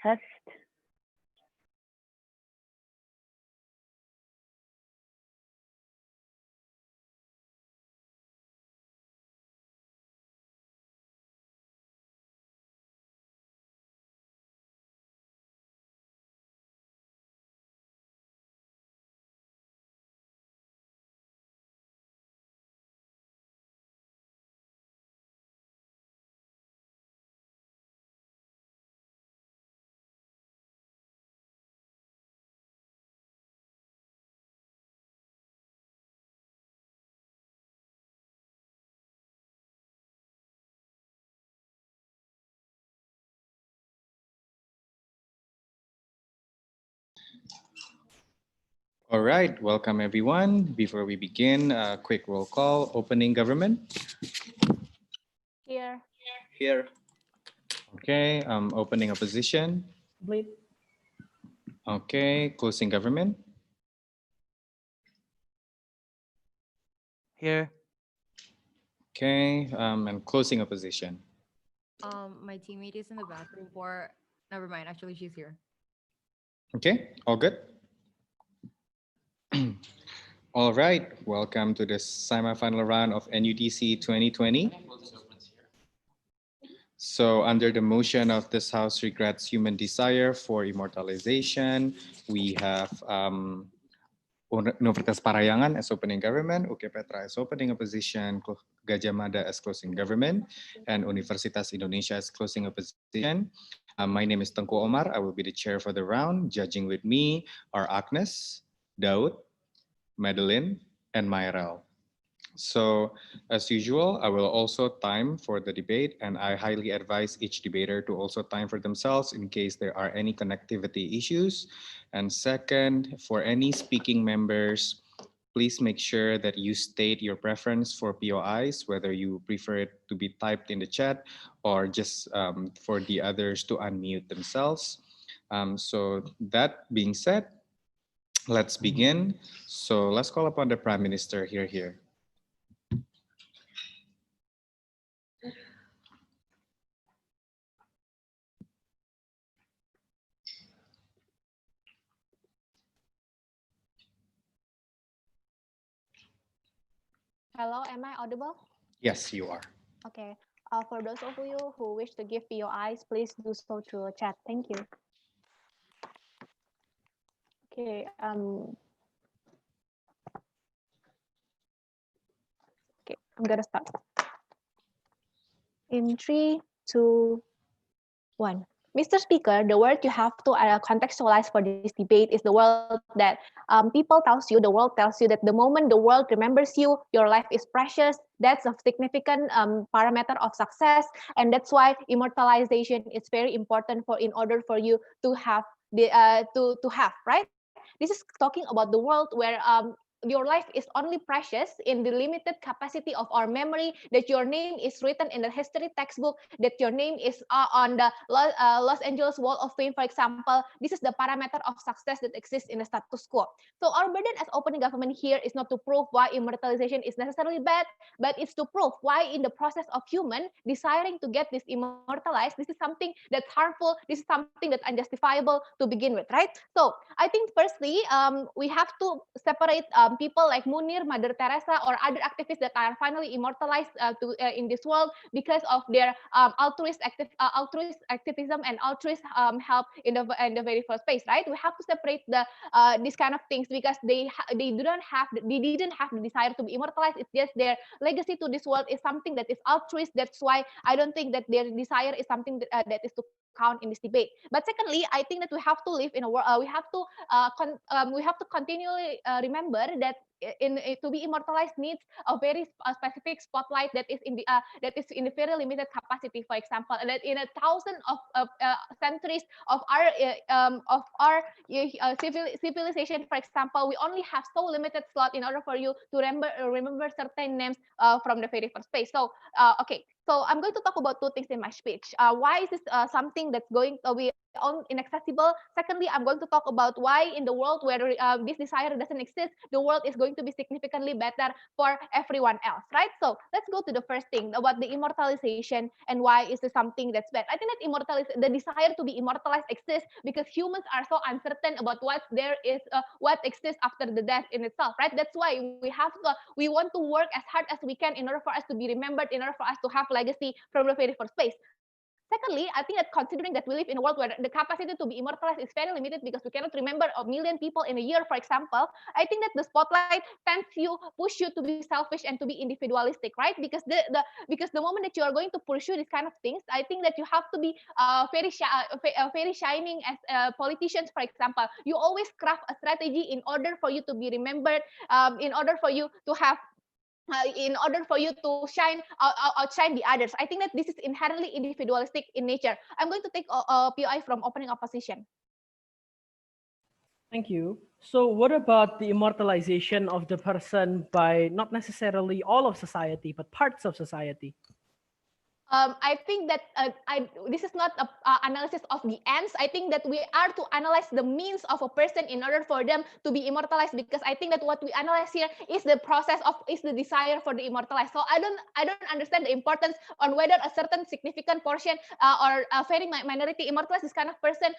Test. All right, welcome everyone. Before we begin, a quick roll call. Opening government. Here. Here. Okay, opening opposition. Bleed. Okay, closing government. Here. Okay, and closing opposition. My teammate is in the bathroom for, never mind, actually she's here. Okay, all good? All right, welcome to the semi-final round of NUDC 2020. So under the motion of this House regrets human desire for immortalization, we have Universitas Parahyangan as opening government, Petra as opening opposition, Gadjah Mada as closing government, and Universitas Indonesia as closing opposition. My name is Tengku Omar. I will be the chair for the round. Judging with me are Agnes, Daud, Madeleine, and Myrel. So as usual, I will also time for the debate, and I highly advise each debater to also time for themselves in case there are any connectivity issues. And second, for any speaking members, please make sure that you state your preference for POIs, whether you prefer it to be typed in the chat or just for the others to unmute themselves. So that being said, let's begin. So let's call upon the Prime Minister here. Hello, am I audible? Yes, you are. Okay. For those of you who wish to give POIs, please do so through chat. Thank you. Okay. Okay, I'm gonna start. In 3, 2, 1. Mr. Speaker, the word you have to contextualize for this debate is the world that people tells you, the world tells you that the moment the world remembers you, your life is precious. That's a significant parameter of success, and that's why immortalization is very important for in order for you to have the to have, right? This is talking about the world where your life is only precious in the limited capacity of our memory, that your name is written in the history textbook, that your name is on the Los Angeles Wall of Fame, for example. This is the parameter of success that exists in the status quo. So our burden as opening government here is not to prove why immortalization is necessarily bad, but it's to prove why in the process of human desiring to get this immortalized, this is something that's harmful, this is something that's unjustifiable to begin with, right? So I think firstly, we have to separate people like Munir, Mother Teresa, or other activists that are finally immortalized in this world because of their altruist activism and altruist help in the very first place, right? We have to separate the these kind of things because they didn't have the desire to be immortalized. It's just their legacy to this world is something that is altruist. That's why I don't think that their desire is something that is to count in this debate. But secondly, I think that we have to live in a world. We have to continually remember that to be immortalized needs a very specific spotlight that is in the very limited capacity. For example, that in 1,000 of centuries of our civilization, for example, we only have so limited slot in order for you to remember certain names from the very first place. So okay. So I'm going to talk about two things in my speech. Why is this something that's going to be inaccessible? Secondly, I'm going to talk about why in the world where this desire doesn't exist, the world is going to be significantly better for everyone else, right? So let's go to the first thing about the immortalization and why is this something that's bad. I think that the desire to be immortalized exists because humans are so uncertain about what there is, what exists after the death in itself, right? That's why we want to work as hard as we can in order for us to be remembered, in order for us to have legacy from the very first place. Secondly, I think that considering that we live in a world where the capacity to be immortalized is very limited because we cannot remember a million people in a year, for example, I think that the spotlight tends you, push you to be selfish and to be individualistic, right? Because the moment that you are going to pursue these kind of things, I think that you have to be very shining as politicians, for example. You always craft a strategy in order for you to be remembered, in order for you to have in order for you to outshine the others. I think that this is inherently individualistic in nature. I'm going to take a POI from opening opposition. Thank you. So what about the immortalization of the person by not necessarily all of society, but parts of society? I think that this is not an analysis of the ends. I think that we are to analyze the means of a person in order for them to be immortalized, because I think that what we analyze here is the process of, is the desire for the immortalized. So I don't understand the importance on whether a certain significant portion or a very minority immortalize this kind of person.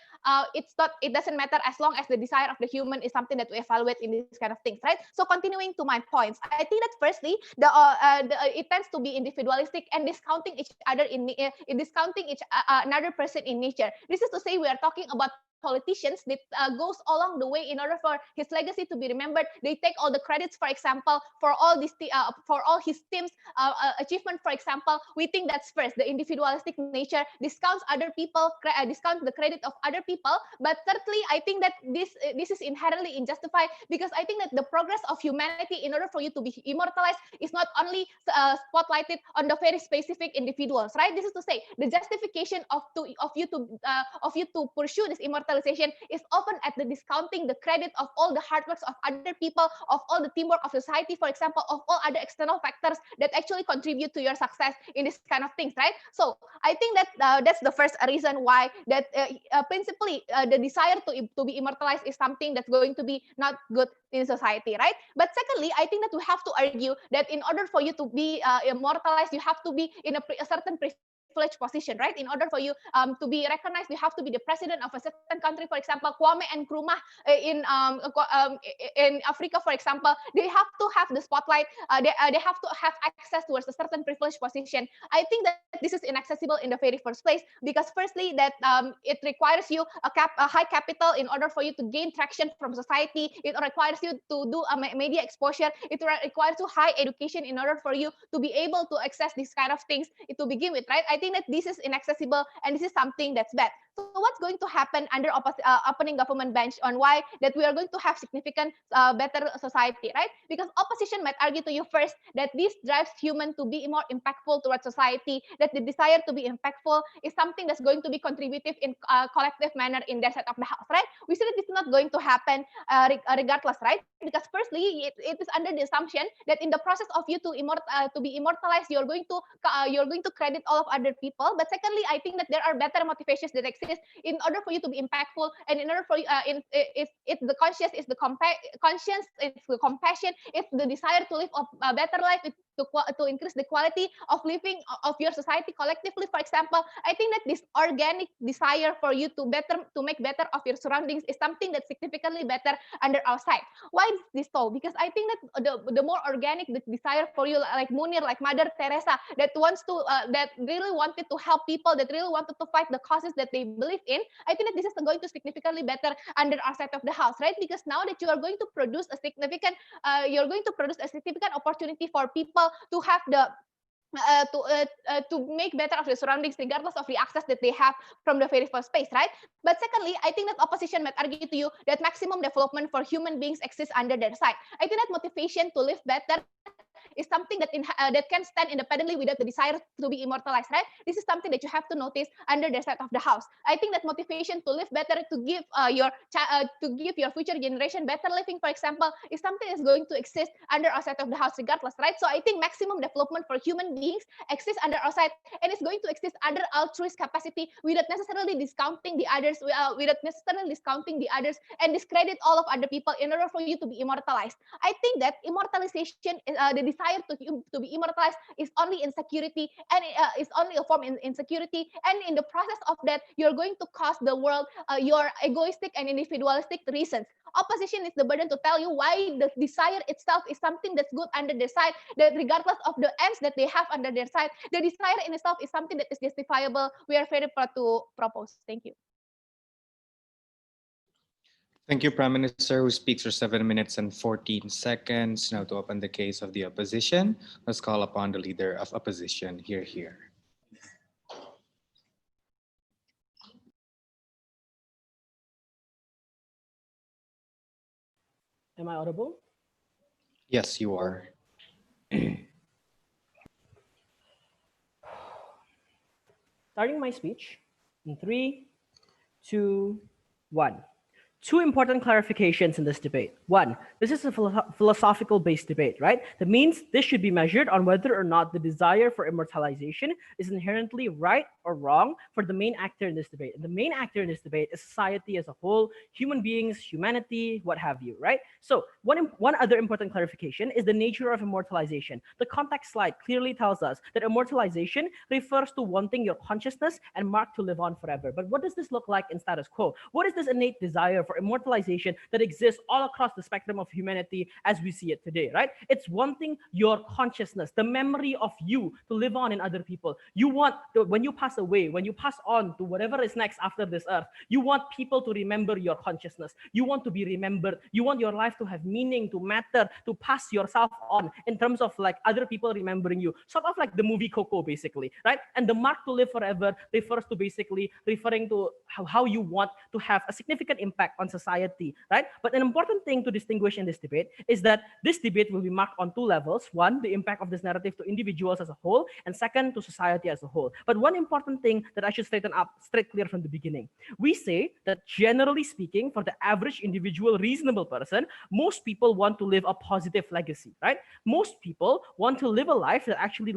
It doesn't matter as long as the desire of the human is something that we evaluate in these kind of things, right? So continuing to my points, I think that firstly it tends to be individualistic and discounting each other in discounting another person in nature. This is to say, we are talking about politicians that goes along the way in order for his legacy to be remembered. They take all the credits, for example, for all his team's achievement. For example, we think that's first, the individualistic nature discounts other people, discounts the credit of other people. But thirdly, I think that this is inherently unjustified, because I think that the progress of humanity, in order for you to be immortalized, is not only spotlighted on the very specific individuals, right? This is to say, the justification of you to pursue this immortalization is often at the discounting the credit of all the hard works of other people, of all the teamwork of society, for example, of all other external factors that actually contribute to your success in this kind of things, right? So I think that that's the first reason why that principally the desire to be immortalized is something that's going to be not good in society, right? But secondly, I think that we have to argue that in order for you to be immortalized, you have to be in a certain privileged position, right? In order for you to be recognized, you have to be the president of a certain country. For example, Kwame and Nkrumah in Africa, for example, they have to have the spotlight. They have to have access towards a certain privileged position. I think that this is inaccessible in the very first place, because firstly, that it requires you a high capital in order for you to gain traction from society. It requires you to do a media exposure. It requires you high education in order for you to be able to access these kind of things to begin with, right? I think that this is inaccessible and this is something that's bad. So what's going to happen under opening government bench on why that we are going to have significant better society, right? Because opposition might argue to you first that this drives human to be more impactful towards society, that the desire to be impactful is something that's going to be contributive in a collective manner in their side of the house, right? We see that it's not going to happen regardless, right? Because firstly, it is under the assumption that in the process of you to be immortalized, you're going to credit all of other people. But secondly, I think that there are better motivations that exist in order for you to be impactful, and in order for you, if the conscience is the conscience, it's the compassion, it's the desire to live a better life, to increase the quality of living of your society collectively. For example, I think that this organic desire for you to make better of your surroundings is something that's significantly better under our side. Why is this so? Because I think that the more organic the desire for you, like Munir, like Mother Teresa, that really wanted to help people, that really wanted to fight the causes that they believe in, I think that this is going to significantly better under our side of the house, right? Because now that you are going to produce a significant opportunity for people to have the to make better of the surroundings, regardless of the access that they have from the very first place, right? But secondly, I think that opposition might argue to you that maximum development for human beings exists under their side. I think that motivation to live better is something that that can stand independently without the desire to be immortalized, right? This is something that you have to notice under the side of the house. I think that motivation to live better, to give your future generation better living, for example, is something that's going to exist under outside of the house regardless, right? So I think maximum development for human beings exists under outside, and it's going to exist under altruist capacity without necessarily discounting the others, and discredit all of other people in order for you to be immortalized. I think that immortalization, the desire to be immortalized, is only insecurity, and is only a form in insecurity. And in the process of that, you're going to cost the world your egoistic and individualistic reasons. Opposition is the burden to tell you why the desire itself is something that's good under their side, that regardless of the ends that they have under their side, the desire in itself is something that is justifiable. We are very proud to propose. Thank you. Thank you, Prime Minister, who speaks for 7 minutes and 14 seconds. Now to open the case of the opposition, let's call upon the leader of opposition. Here. Am I audible? Yes, you are. Starting my speech in 3, 2, 1. Two important clarifications in this debate. One, this is a philosophical-based debate, right? That means this should be measured on whether or not the desire for immortalization is inherently right or wrong for the main actor in this debate. And the main actor in this debate is society as a whole, human beings, humanity, what have you, right? So one other important clarification is the nature of immortalization. The context slide clearly tells us that immortalization refers to wanting your consciousness and mark to live on forever. But what does this look like in status quo? What is this innate desire for immortalization that exists all across the spectrum of humanity as we see it today, right? It's wanting your consciousness, the memory of you to live on in other people. You want, when you pass away, when you pass on to whatever is next after this earth, you want people to remember your consciousness. You want to be remembered. You want your life to have meaning, to matter, to pass yourself on in terms of like other people remembering you. Sort of like the movie Coco, basically, right? And the mark to live forever refers to basically referring to how you want to have a significant impact on society, right? But an important thing to distinguish in this debate is that this debate will be marked on two levels. One, the impact of this narrative to individuals as a whole, and second, to society as a whole. But one important thing that I should straighten up straight clear from the beginning. We say that generally speaking, for the average individual, reasonable person, most people want to live a positive legacy, right? Most people want to live a life that actually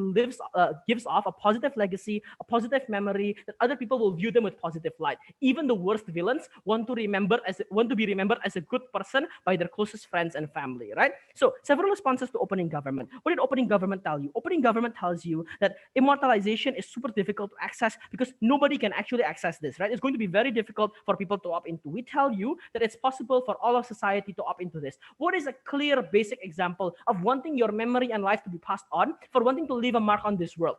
gives off a positive legacy, a positive memory, that other people will view them with positive light. Even the worst villains want to be remembered as a good person by their closest friends and family, right? So several responses to opening government. What did opening government tell you? Opening government tells you that immortalization is super difficult to access because nobody can actually access this, right? It's going to be very difficult for people to opt into. We tell you that it's possible for all of society to opt into this. What is a clear basic example of wanting your memory and life to be passed on, for wanting to leave a mark on this world?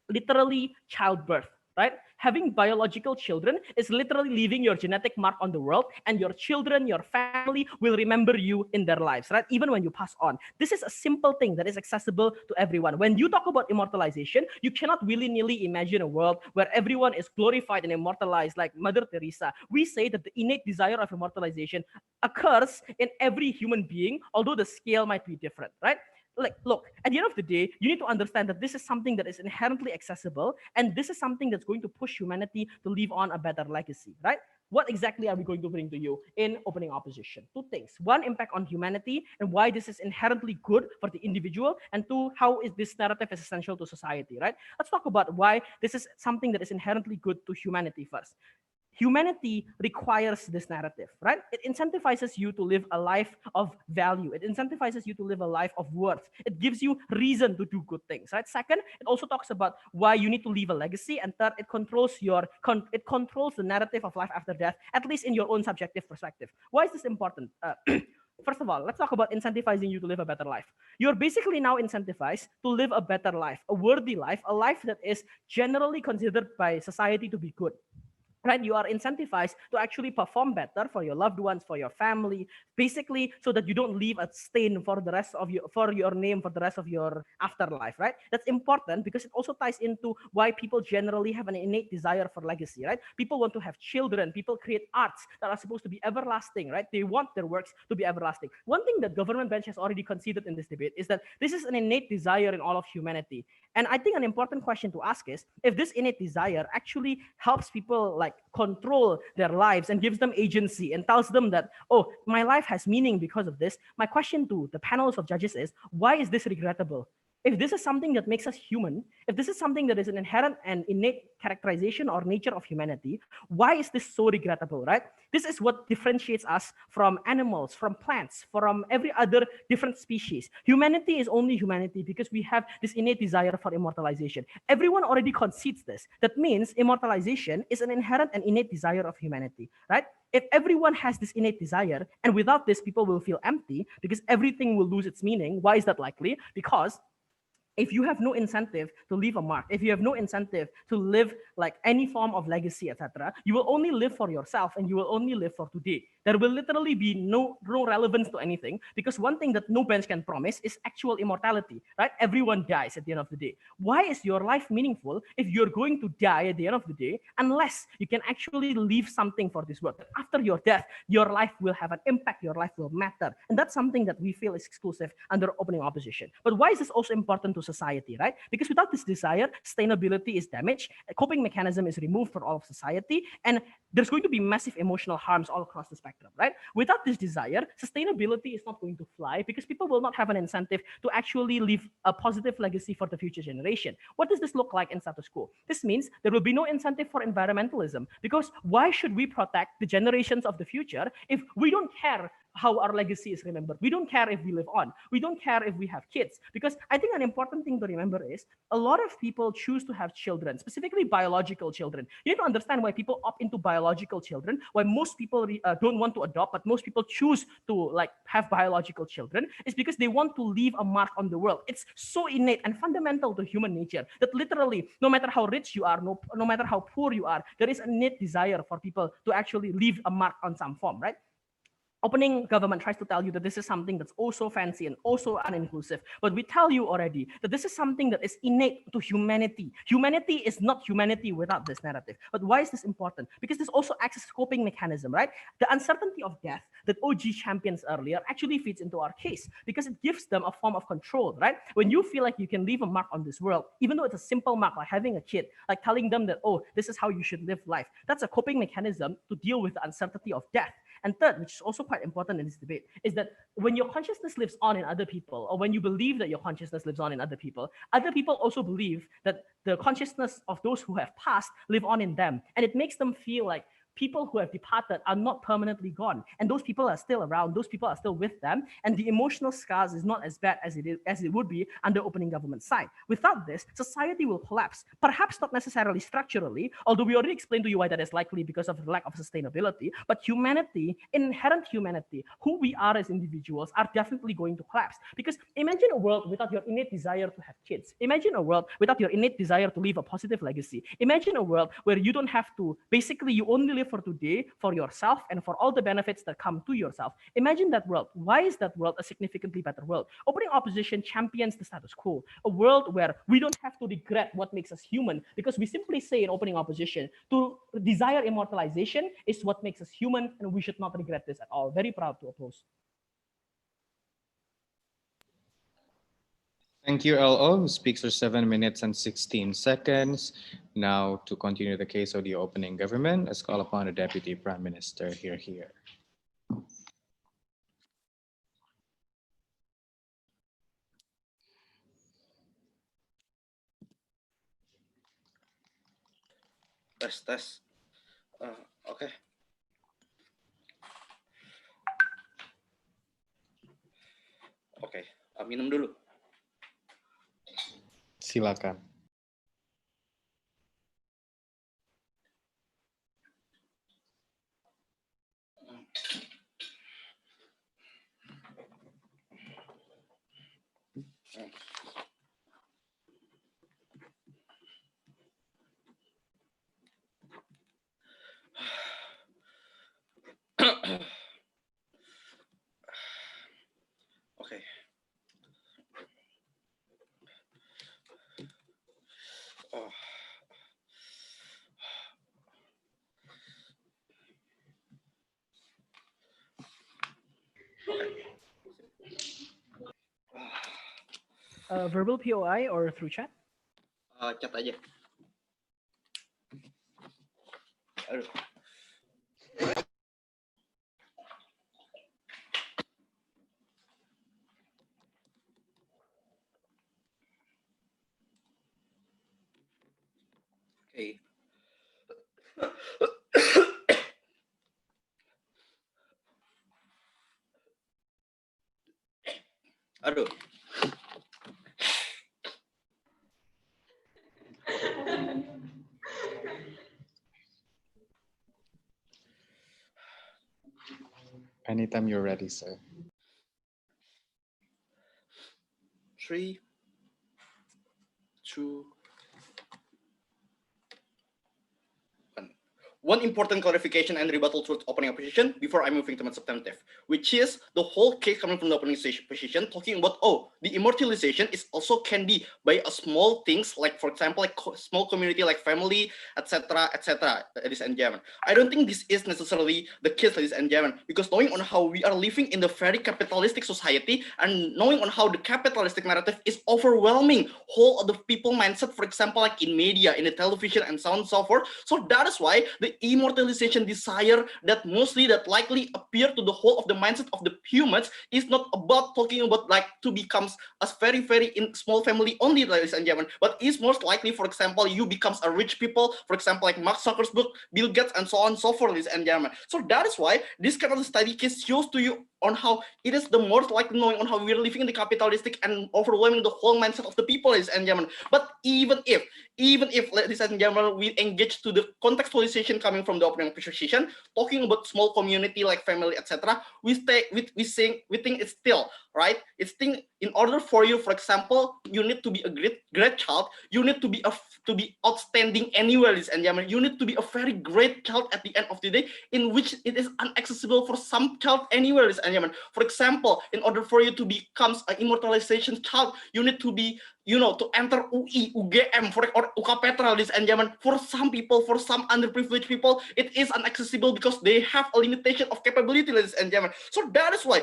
Literally childbirth, right? Having biological children is literally leaving your genetic mark on the world, and your children, your family will remember you in their lives, right? Even when you pass on. This is a simple thing that is accessible to everyone. When you talk about immortalization, you cannot willy-nilly imagine a world where everyone is glorified and immortalized like Mother Teresa. We say that the innate desire of immortalization occurs in every human being, although the scale might be different, right? Like, look, at the end of the day, you need to understand that this is something that is inherently accessible, and this is something that's going to push humanity to leave on a better legacy, right? What exactly are we going to bring to you in opening opposition? Two things. One, impact on humanity and why this is inherently good for the individual, and two, how is this narrative is essential to society, right? Let's talk about why this is something that is inherently good to humanity first. Humanity requires this narrative, right? It incentivizes you to live a life of value. It incentivizes you to live a life of worth. It gives you reason to do good things, right? Second, it also talks about why you need to leave a legacy. And third, it controls it controls the narrative of life after death, at least in your own subjective perspective. Why is this important? First of all, let's talk about incentivizing you to live a better life. You're basically now incentivized to live a better life, a worthy life, a life that is generally considered by society to be good. right? You are incentivized to actually perform better for your loved ones, for your family, basically so that you don't leave a stain for the rest of your name for the rest of your afterlife, right? That's important because it also ties into why people generally have an innate desire for legacy, right? People want to have children, people create arts that are supposed to be everlasting, right? They want their works to be everlasting. One thing that government bench has already conceded in this debate is that this is an innate desire in all of humanity. And I think an important question to ask is if this innate desire actually helps people like control their lives and gives them agency and tells them that, oh, my life has meaning because of this. My question to the panels of judges is, why is this regrettable? If this is something that makes us human, if this is something that is an inherent and innate characterization or nature of humanity, why is this so regrettable, right? This is what differentiates us from animals, from plants, from every other different species. Humanity is only humanity because we have this innate desire for immortalization. Everyone already concedes this. That means immortalization is an inherent and innate desire of humanity, right? If everyone has this innate desire, and without this, people will feel empty because everything will lose its meaning. Why is that likely? Because if you have no incentive to leave a mark, if you have no incentive to live like any form of legacy, etc., you will only live for yourself and you will only live for today. There will literally be no relevance to anything because one thing that no bench can promise is actual immortality, right? Everyone dies at the end of the day. Why is your life meaningful if you're going to die at the end of the day unless you can actually leave something for this world? After your death, your life will have an impact, your life will matter. And that's something that we feel is exclusive under opening opposition. But why is this also important to society, right? Because without this desire, sustainability is damaged, a coping mechanism is removed for all of society, and there's going to be massive emotional harms all across the spectrum, right? Without this desire, sustainability is not going to fly because people will not have an incentive to actually leave a positive legacy for the future generation. What does this look like in status quo? This means there will be no incentive for environmentalism because why should we protect the generations of the future if we don't care how our legacy is remembered? We don't care if we live on. We don't care if we have kids. Because I think an important thing to remember is a lot of people choose to have children, specifically biological children. You need to understand why people opt into biological children, why most people don't want to adopt, but most people choose to like have biological children, is because they want to leave a mark on the world. It's so innate and fundamental to human nature that literally, no matter how rich you are, no matter how poor you are, there is a innate desire for people to actually leave a mark on some form, right? Opening government tries to tell you that this is something that's also fancy and also uninclusive. But we tell you already that this is something that is innate to humanity. Humanity is not humanity without this narrative. But why is this important? Because this also acts as a coping mechanism, right? The uncertainty of death that OG champions earlier actually feeds into our case because it gives them a form of control, right? When you feel like you can leave a mark on this world, even though it's a simple mark like having a kid, like telling them that, oh, this is how you should live life, that's a coping mechanism to deal with the uncertainty of death. And third, which is also quite important in this debate, is that when your consciousness lives on in other people, or when you believe that your consciousness lives on in other people also believe that the consciousness of those who have passed live on in them. And it makes them feel like people who have departed are not permanently gone. And those people are still around, those people are still with them. And the emotional scars is not as bad as it would be under opening government side. Without this, society will collapse. Perhaps not necessarily structurally, although we already explained to you why that is likely because of the lack of sustainability, but humanity, inherent humanity, who we are as individuals are definitely going to collapse. Because imagine a world without your innate desire to have kids. Imagine a world without your innate desire to leave a positive legacy. Imagine a world where you don't have to, basically you only live for today, for yourself, and for all the benefits that come to yourself. Imagine that world. Why is that world a significantly better world? Opening opposition champions the status quo, a world where we don't have to regret what makes us human, because we simply say in opening opposition, to desire immortalization is what makes us human, and we should not regret this at all. Very proud to oppose. Thank you, LO, who speaks for 7 minutes and 16 seconds. Now, to continue the case of the opening government, let's call upon the Deputy Prime Minister here. Tes. Oke. Oke, minum dulu. Silakan. Verbal POI or through chat? Chat aja. Aduh. Okay. Aduh. Anytime you're ready, sir. 3, 2, 1. One important clarification and rebuttal towards opening position before I'm moving to my substantive, which is the whole case coming from the opening position, talking about, oh, the immortalization is also can be by a small things, like for example, like small community, like family, etc., ladies and gentlemen. I don't think this is necessarily the case, ladies and gentlemen, because knowing on how we are living in the very capitalistic society and knowing on how the capitalistic narrative is overwhelming whole of the people mindset, for example, like in media, in the television, and so on and so forth. So that is why the immortalization desire that mostly that likely appear to the whole of the mindset of the humans is not about talking about like to become a very in small family only, ladies and gentlemen, but is most likely, for example, you becomes a rich people, for example, like Mark Zuckerberg, Bill Gates, and so on and so forth, ladies and gentlemen. So that is why this kind of study case shows to you on how it is the most likely knowing on how we're living in the capitalistic and overwhelming the whole mindset of the people, ladies and gentlemen. But even if, ladies and gentlemen, we engage to the contextualization coming from the opening position, talking about small community like family, etc., we think it's still right. It's thing in order for you, for example, you need to be a great child. You need to be outstanding anywhere, ladies and gentlemen. You need to be a very great child at the end of the day, in which it is inaccessible for some child anywhere, ladies and gentlemen. For example, in order for you to become an immortalization child, you need to be, to enter UI, UGM, or UK Petra, ladies and gentlemen. For some people, for some underprivileged people, it is inaccessible because they have a limitation of capability, ladies and gentlemen. So that is why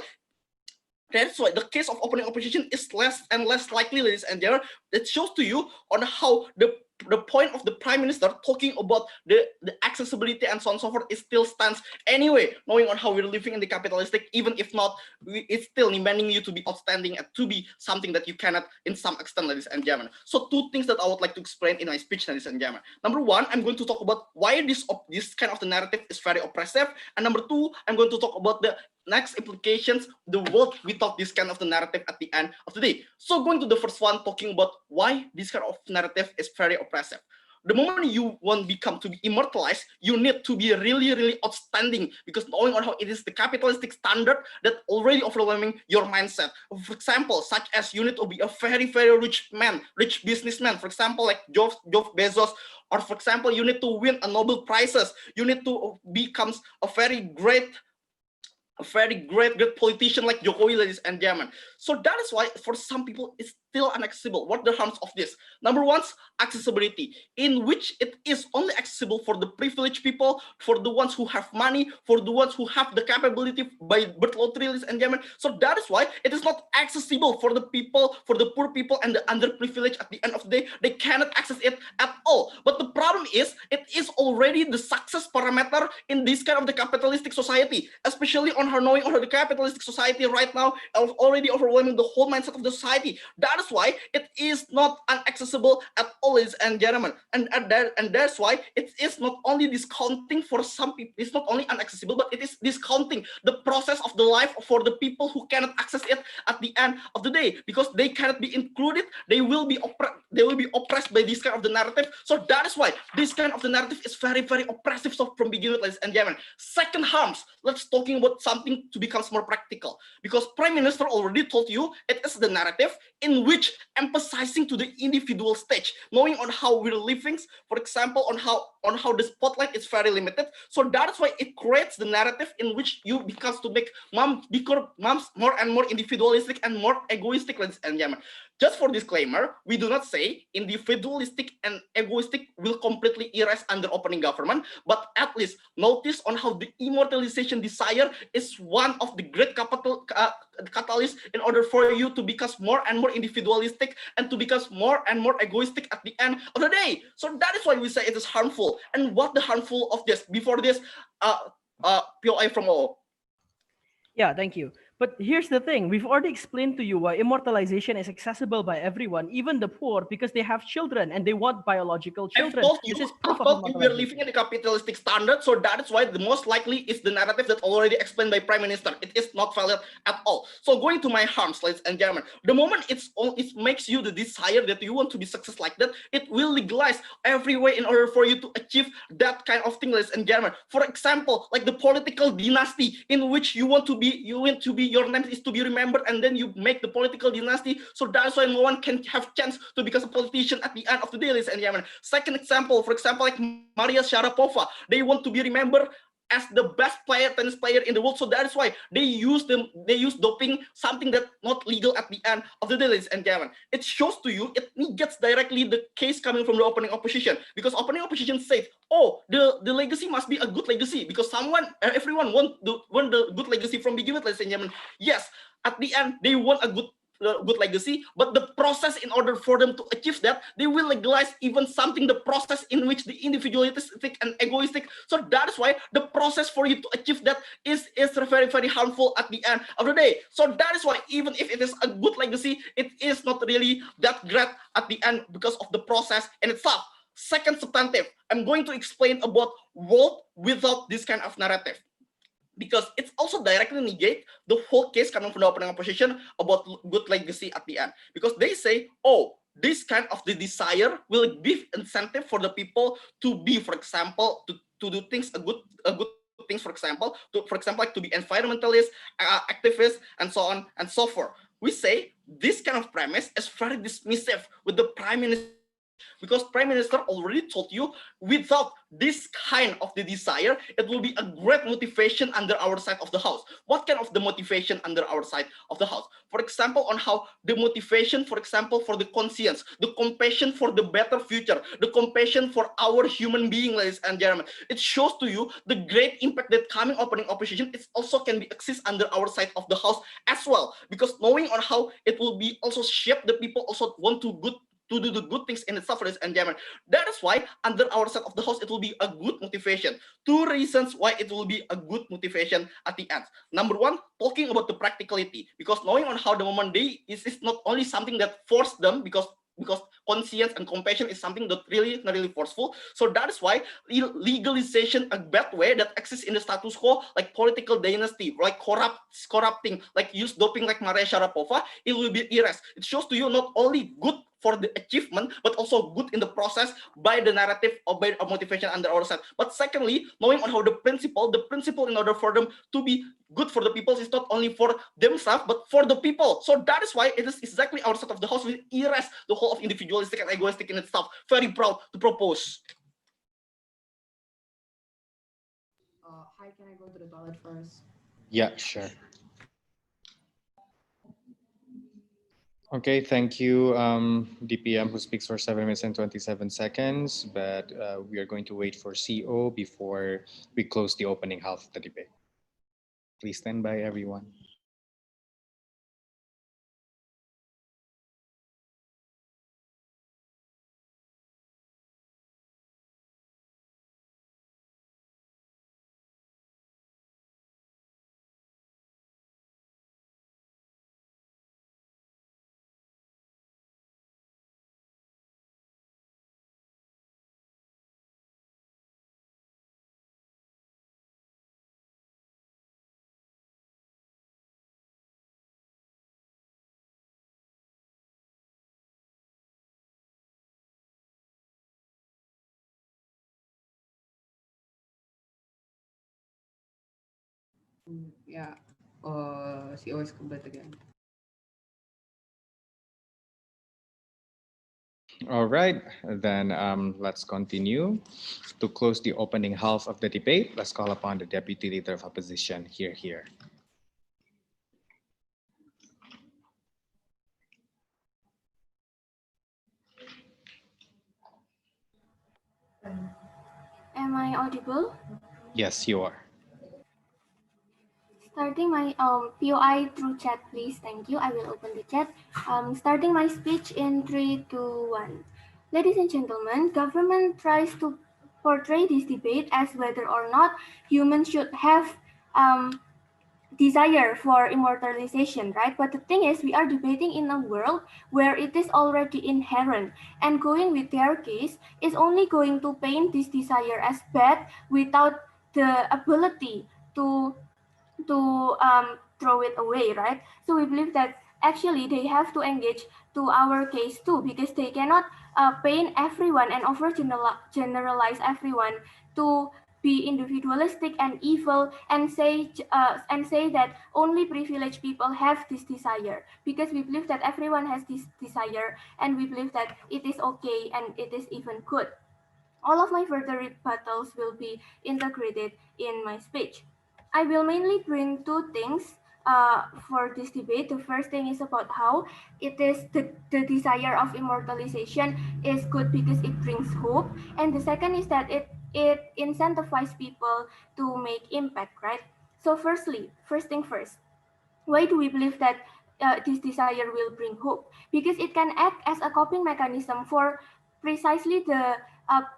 the case of opening opposition is less and less likely, ladies and gentlemen. That shows to you on how the point of the prime minister talking about the accessibility and so on and so forth, it still stands anyway, knowing on how we're living in the capitalistic, even if not, it's still demanding you to be outstanding and to be something that you cannot in some extent, ladies and gentlemen. So two things that I would like to explain in my speech, ladies and gentlemen. Number one, I'm going to talk about why this kind of the narrative is very oppressive, and number two, I'm going to talk about the next implications, the world without this kind of the narrative at the end of the day. So going to the first one, talking about why this kind of narrative is very oppressive. The moment you want to become to be immortalized, you need to be really outstanding, because knowing on how it is the capitalistic standard that already overwhelming your mindset. For example, such as you need to be a very rich man, rich businessman. For example, like Jeff Bezos, or for example, you need to win a Nobel prizes. You need to become a very great politician like Jokowi, ladies and gentlemen. So that is why for some people it's still inaccessible. What the harms of this? Number one, accessibility, in which it is only accessible for the privileged people, for the ones who have money, for the ones who have the capability by birth lottery, ladies and gentlemen. So that is why it is not accessible for the people, for the poor people and the underprivileged. At the end of the day, they cannot access it at all. But the problem is, it is already the success parameter in this kind of the capitalistic society, especially on her knowing on the capitalistic society right now is already overwhelming the whole mindset of the society. That is why it is not inaccessible at all, ladies and gentlemen. And that's why it is not only discounting for some people, it's not only inaccessible, but it is discounting the process of the life for the people who cannot access it at the end of the day, because they cannot be included. They will be oppressed by this kind of the narrative. So that is why this kind of the narrative is very oppressive. So from beginning, ladies and gentlemen. Second harms, let's talking about something to become more practical, because Prime Minister already told you it is the narrative in which emphasizing to the individual stage, knowing on how we're living, for example, on how the spotlight is very limited. So that's why it creates the narrative in which you becomes to make moms more and more individualistic and more egoistic, ladies and gentlemen. Just for disclaimer, we do not say individualistic and egoistic will completely erase under opening government, but at least notice on how the immortalization desire is one of the great catalysts in order for you to become more and more individualistic and to become more and more egoistic at the end of the day. So that is why we say it is harmful. And what the harmful of this? Before this, POI from all. Yeah, thank you. But here's the thing. We've already explained to you why immortalization is accessible by everyone, even the poor, because they have children and they want biological I've children. told you, This is proof of we are immortalization. living in a capitalistic standard, so that is why the most likely is the narrative that already explained by Prime Minister. It is not valid at all. So going to my harms, ladies and gentlemen, the moment it makes you the desire that you want to be success like that, it will legalize every way in order for you to achieve that kind of thing, ladies and gentlemen. For example, like the political dynasty in which you want to be, your name is to be remembered, and then you make the political dynasty. So that's why no one can have chance to become a politician at the end of the day, ladies and gentlemen. Second example, for example, like Maria Sharapova, they want to be remembered as the best tennis player in the world. So that is why they use doping, something that's not legal at the end of the day, ladies and gentlemen. It shows to you, it gets directly the case coming from the opening opposition, because opening opposition said, oh, the legacy must be a good legacy, because everyone want the good legacy from begin with, ladies and gentlemen. Yes, at the end, they want a good legacy, but the process in order for them to achieve that, they will legalize even something, the process in which the individualistic and egoistic. So that is why the process for you to achieve that is very, very harmful at the end of the day. So that is why even if it is a good legacy, it is not really that great at the end because of the process in itself. Second substantive, I'm going to explain about world without this kind of narrative, because it's also directly negate the whole case coming from the opening opposition about good legacy at the end. Because they say, oh, this kind of the desire will give incentive for the people to be, for example, to do things, a good things, for example, like to be environmentalist, activists, and so on and so forth. We say this kind of premise is very dismissive with the Prime Minister, because Prime Minister already told you, without this kind of the desire, it will be a great motivation under our side of the house. What kind of the motivation under our side of the house? For example, on how the motivation, for example, for the conscience, the compassion for the better future, the compassion for our human being, ladies and gentlemen. It shows to you the great impact that coming opening opposition it also can be exist under our side of the house as well, because knowing on how it will be also shape the people also want to do the good things in itself, ladies and gentlemen. That is why under our side of the house, it will be a good motivation. Two reasons why it will be a good motivation at the end. Number one, talking about the practicality, because knowing on how the moment they is not only something that forced them, because conscience and compassion is something that really not really forceful. So that is why legalization, a bad way that exists in the status quo, like political dynasty, like corrupting, like use doping like Maria Sharapova, it will be erased. It shows to you not only good for the achievement, but also good in the process by the narrative or by a motivation under our side. But secondly, knowing on how the principle in order for them to be good for the people is not only for themselves, but for the people. So that is why it is exactly our side of the house will erase the whole of individualistic and egoistic in itself. Very proud to propose. Hi, can I go to the toilet first? Yeah, sure. Okay, thank you, DPM, who speaks for 7 minutes and 27 seconds, but we are going to wait for CO before we close the opening half of the debate. Please stand by, everyone. Yeah, CO is complete again. All right, then let's continue. To close the opening half of the debate, let's call upon the Deputy Leader of Opposition, here. Am I audible? Yes, you are. Starting my POI through chat, please. Thank you. I will open the chat. Starting my speech in 3, 2, 1. Ladies and gentlemen, government tries to portray this debate as whether or not humans should have desire for immortalization, right? But the thing is, we are debating in a world where it is already inherent, and going with their case is only going to paint this desire as bad without the ability to throw it away, right? So we believe that actually they have to engage to our case too, because they cannot paint everyone and generalize everyone to be individualistic and evil and say that only privileged people have this desire, because we believe that everyone has this desire, and we believe that it is okay and it is even good. All of my further rebuttals will be integrated in my speech. I will mainly bring two things for this debate. The first thing is about how it is the desire of immortalization is good because it brings hope. And the second is that it incentivizes people to make impact, right? So first thing first, why do we believe that this desire will bring hope? Because it can act as a coping mechanism for precisely the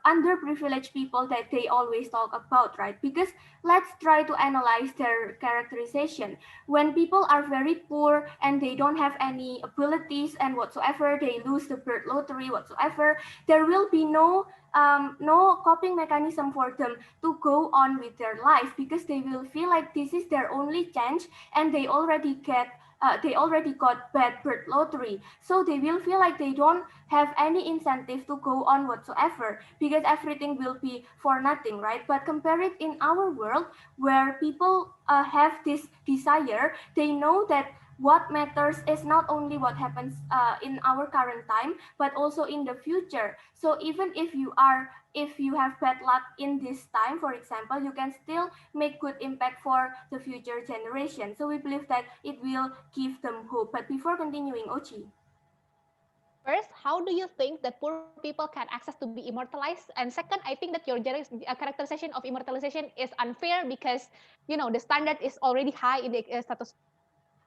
underprivileged people that they always talk about, right? Because let's try to analyze their characterization. When people are very poor and they don't have any abilities and whatsoever, they lose the birth lottery whatsoever, there will be no coping mechanism for them to go on with their life, because they will feel like this is their only chance and they already got bad birth lottery, so they will feel like they don't have any incentive to go on whatsoever, because everything will be for nothing, right? But compare it in our world where people have this desire. They know that what matters is not only what happens in our current time, but also in the future. So even if you have bad luck in this time, for example, you can still make good impact for the future generation. So we believe that it will give them hope. But before continuing, Ochi. First, how do you think that poor people can access to be immortalized? And second, I think that your characterization of immortalization is unfair because, the standard is already high in the status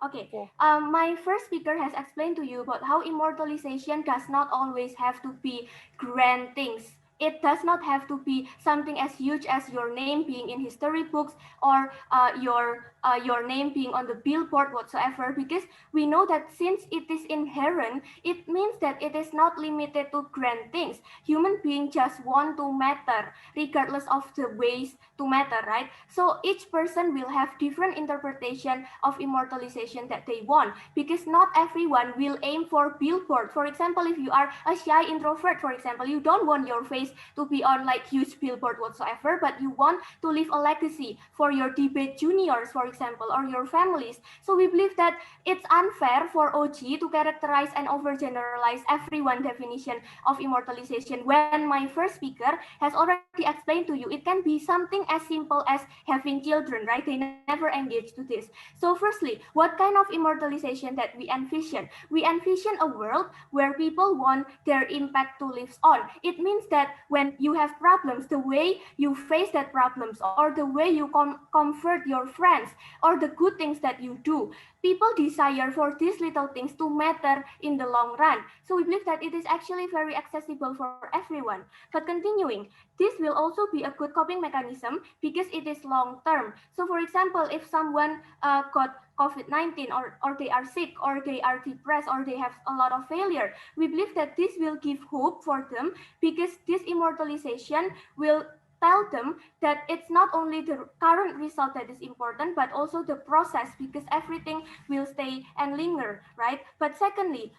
Okay, quo. my first speaker has explained to you about how immortalization does not always have to be grand things. It does not have to be something as huge as your name being in history books or your name being on the billboard whatsoever, because we know that since it is inherent, it means that it is not limited to grand things. Human beings just want to matter regardless of the ways to matter, right? So each person will have different interpretation of immortalization that they want, because not everyone will aim for billboard. For example, if you are a shy introvert, for example, you don't want your face to be on like huge billboard whatsoever, but you want to leave a legacy for your debate juniors, for example, or your families. So we believe that it's unfair for OG to characterize and overgeneralize everyone definition of immortalization, when my first speaker has already explained to you it can be something as simple as having children, right? They never engage to this. So firstly, what kind of immortalization that we envision? We envision a world where people want their impact to live on. It means that when you have problems, the way you face that problems, or the way you comfort your friends, or the good things that you do, people desire for these little things to matter in the long run. So we believe that it is actually very accessible for everyone. But continuing, this will also be a good coping mechanism because it is long term. So for example, if someone got COVID-19, or they are sick, or they are depressed, or they have a lot of failure, we believe that this will give hope for them, because this immortalization will tell them that it's not only the current result that is important, but also the process, because everything will stay and linger, right? But secondly,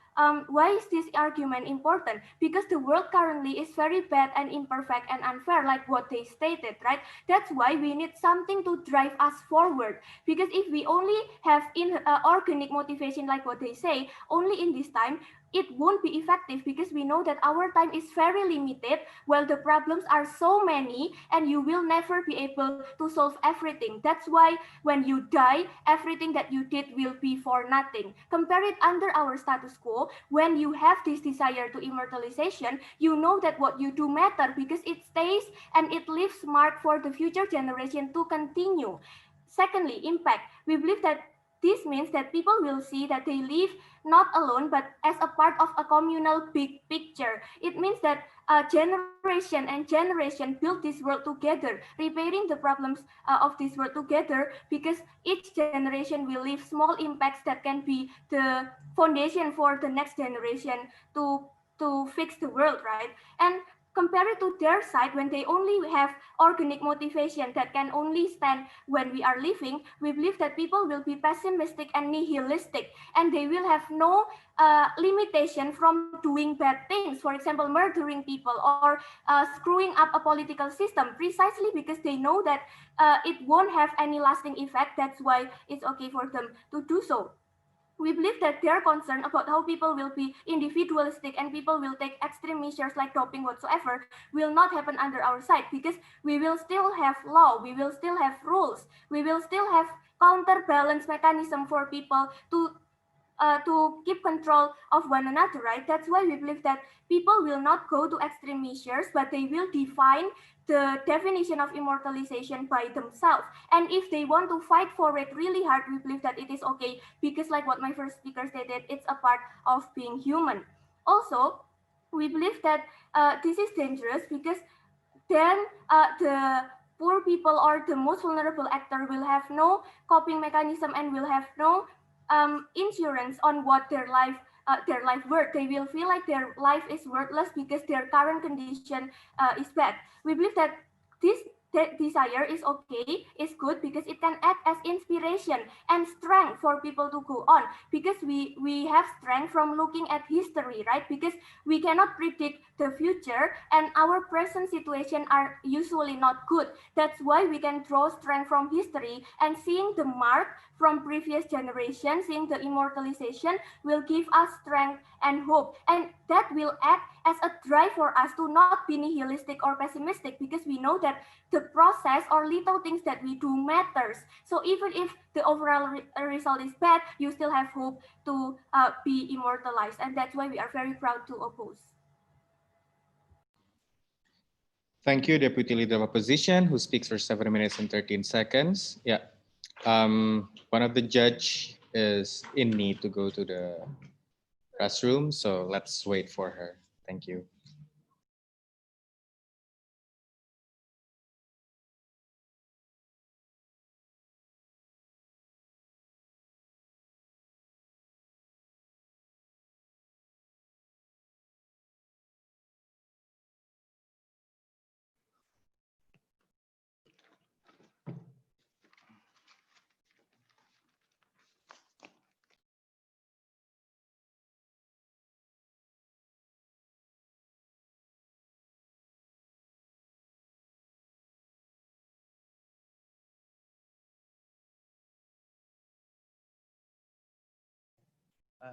why is this argument important? Because the world currently is very bad and imperfect and unfair, like what they stated, right? That's why we need something to drive us forward. Because if we only have organic motivation, like what they say, only in this time, it won't be effective because we know that our time is very limited while the problems are so many and you will never be able to solve everything. That's why when you die, everything that you did will be for nothing. Compare it under our status quo. When you have this desire to immortalization, you know that what you do matter because it stays and it leaves mark for the future generation to continue. Secondly, impact. We believe that this means that people will see that they live not alone but as a part of a communal big picture. It means that generation and generation build this world together, repairing the problems of this world together, because each generation will leave small impacts that can be the foundation for the next generation to fix the world, right? And compare it to their side, when they only have organic motivation that can only stand when we are living, we believe that people will be pessimistic and nihilistic, and they will have no limitation from doing bad things, for example, murdering people or screwing up a political system, precisely because they know that it won't have any lasting effect. That's why it's okay for them to do so. We believe that their concern about how people will be individualistic and people will take extreme measures like doping whatsoever will not happen under our side, because we will still have law, we will still have rules, we will still have counterbalance mechanism for people to keep control of one another, right? That's why we believe that people will not go to extreme measures, but they will define the definition of immortalization by themselves. And if they want to fight for it really hard, we believe that it is okay, because like what my first speaker stated, it's a part of being human. Also, we believe that this is dangerous because then the poor people or the most vulnerable actor will have no coping mechanism and will have no insurance on what their life worth. They will feel like their life is worthless because their current condition is bad. We believe that this desire is okay, is good, because it can act as inspiration and strength for people to go on, because we have strength from looking at history, right? Because we cannot predict the future and our present situation are usually not good. That's why we can draw strength from history, and seeing the mark from previous generations, seeing the immortalization will give us strength and hope, and that will act as a drive for us to not be nihilistic or pessimistic, because we know that the process or little things that we do matters. So even if the overall result is bad, you still have hope to be immortalized, and that's why we are very proud to oppose. Thank you, Deputy Leader of Opposition, who speaks for 7 minutes and 13 seconds. Yeah, one of the judge is in need to go to the restroom, so let's wait for her. Thank you.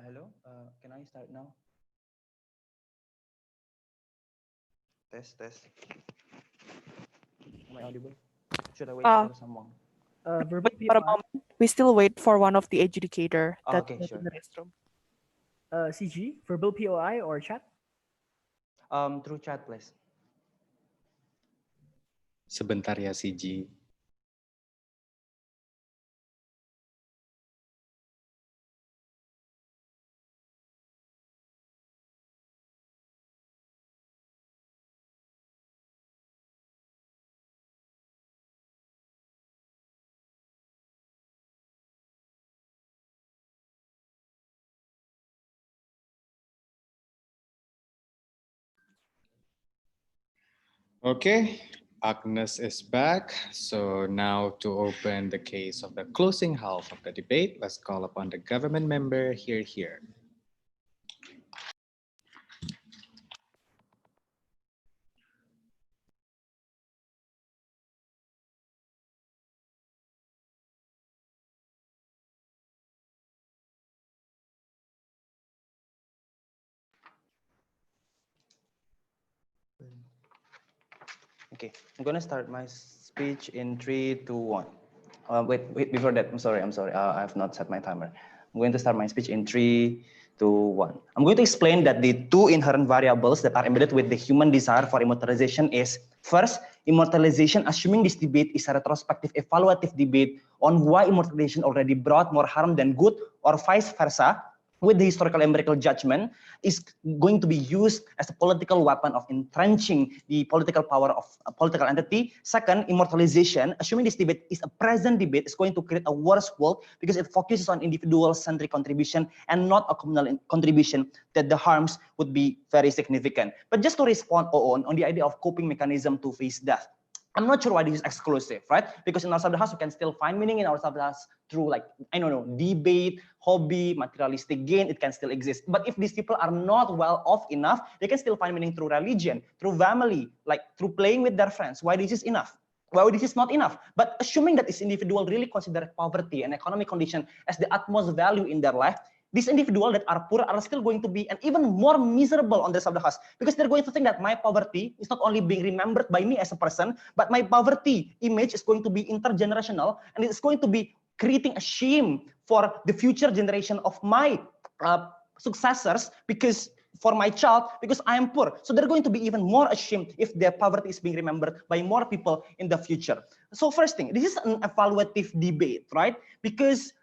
Hello, can I start now? Test, test. Am I audible? Should I wait for someone? Verbal Wait for a POI. moment. We still wait for one of the adjudicator that Okay, went sure. in the restroom. CG, verbal POI or chat? Through chat, please. Sebentar ya, CG. Okay, Agnes is back. So now to open the case of the closing half of the debate, let's call upon the government member here. Okay, I'm gonna start my speech in 3, 2, 1. Wait, before that, I'm sorry. I have not set my timer. I'm going to start my speech in 3, 2, 1. I'm going to explain that the two inherent variables that are embedded with the human desire for immortalization is, first, immortalization, assuming this debate is a retrospective, evaluative debate on why immortalization already brought more harm than good, or vice versa, with the historical empirical judgment, is going to be used as a political weapon of entrenching the political power of a political entity. Second, immortalization, assuming this debate is a present debate, is going to create a worse world because it focuses on individual-centric contribution and not a communal contribution, that the harms would be very significant. But just to respond on the idea of coping mechanism to face death, I'm not sure why this is exclusive, right? Because in our subhouse, you can still find meaning in our subhouse through, like, I don't know, debate, hobby, materialistic gain, it can still exist. But if these people are not well off enough, they can still find meaning through religion, through family, like through playing with their friends. Why this is enough? Why this is not enough? But assuming that this individual really consider poverty and economic condition as the utmost value in their life, these individuals that are poor are still going to be and even more miserable on the subhouse, because they're going to think that my poverty is not only being remembered by me as a person, but my poverty image is going to be intergenerational, and it's going to be creating a shame for the future generation of my successors, because for my child, because I am poor. So they're going to be even more ashamed if their poverty is being remembered by more people in the future. So first thing, this is an evaluative debate, right? Because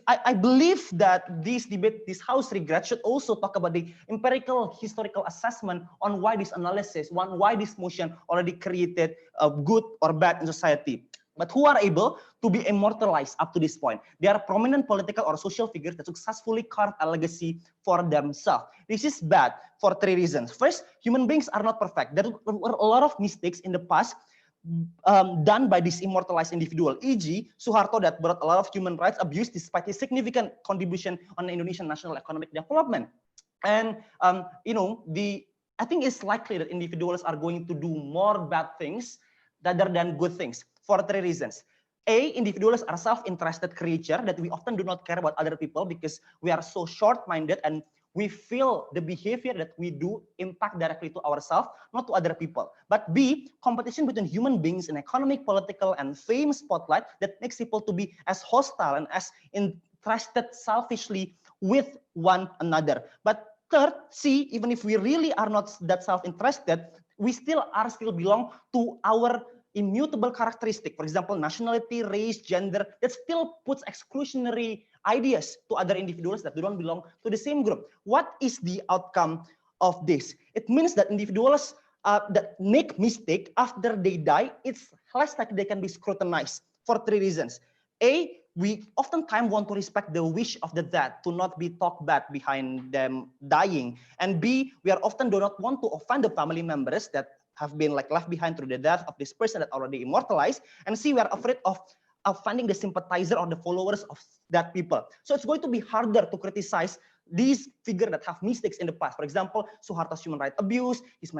I believe that this debate, this house regret, should also talk about the empirical historical assessment on why this analysis, why this motion already created good or bad in society. But who are able to be immortalized up to this point? They are prominent political or social figures that successfully carved a legacy for themselves. This is bad for three reasons. First, human beings are not perfect. There were a lot of mistakes in the past done by this immortalized individual, e.g. Suharto, that brought a lot of human rights abuse despite his significant contribution on the Indonesian national economic development. And I think it's likely that individuals are going to do more bad things rather than good things for three reasons. A, individuals are self-interested creature that we often do not care about other people because we are so short-minded and we feel the behavior that we do impact directly to ourselves, not to other people. But B, competition between human beings in economic, political, and fame spotlight that makes people to be as hostile and as interested selfishly with one another. But third, C, even if we really are not that self-interested, we still belong to our immutable characteristic, for example, nationality, race, gender, that still puts exclusionary ideas to other individuals that do not belong to the same group. What is the outcome of this? It means that individuals that make mistake after they die, it's less likely they can be scrutinized for three reasons. A, we oftentimes want to respect the wish of the dead to not be talked bad behind them dying. And B, we are often do not want to offend the family members that have been left behind through the death of this person that already immortalized. And C, we are afraid of finding the sympathizer or the followers of that people. So it's going to be harder to criticize these figures that have mistakes in the past. For example, Suharto's human rights abuse, his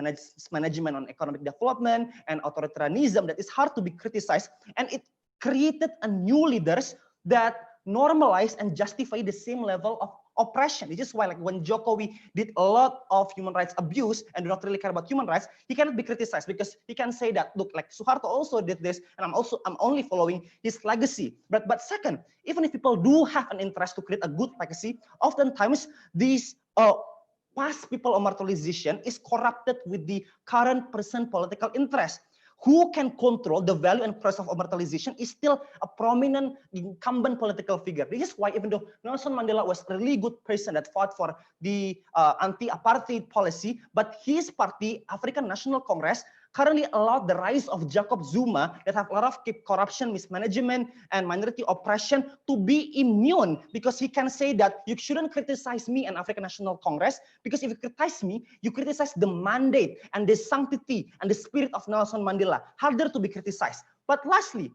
management on economic development, and authoritarianism that is hard to be criticized. And it created a new leaders that normalize and justify the same level of oppression. This is why, like, when Jokowi did a lot of human rights abuse and do not really care about human rights, he cannot be criticized because he can say that, look, like Suharto also did this, and I'm only following his legacy. But second, even if people do have an interest to create a good legacy, oftentimes these past people immortalization is corrupted with the current present political interest. Who can control the value and price of immortalization is still a prominent incumbent political figure. This is why, even though Nelson Mandela was a really good person that fought for the anti-apartheid policy, but his party, African National Congress, currently allowed the rise of Jacob Zuma that have a lot of corruption, mismanagement, and minority oppression to be immune, because he can say that you shouldn't criticize me and African National Congress, because if you criticize me, you criticize the mandate and the sanctity and the spirit of Nelson Mandela, harder to be criticized. But lastly,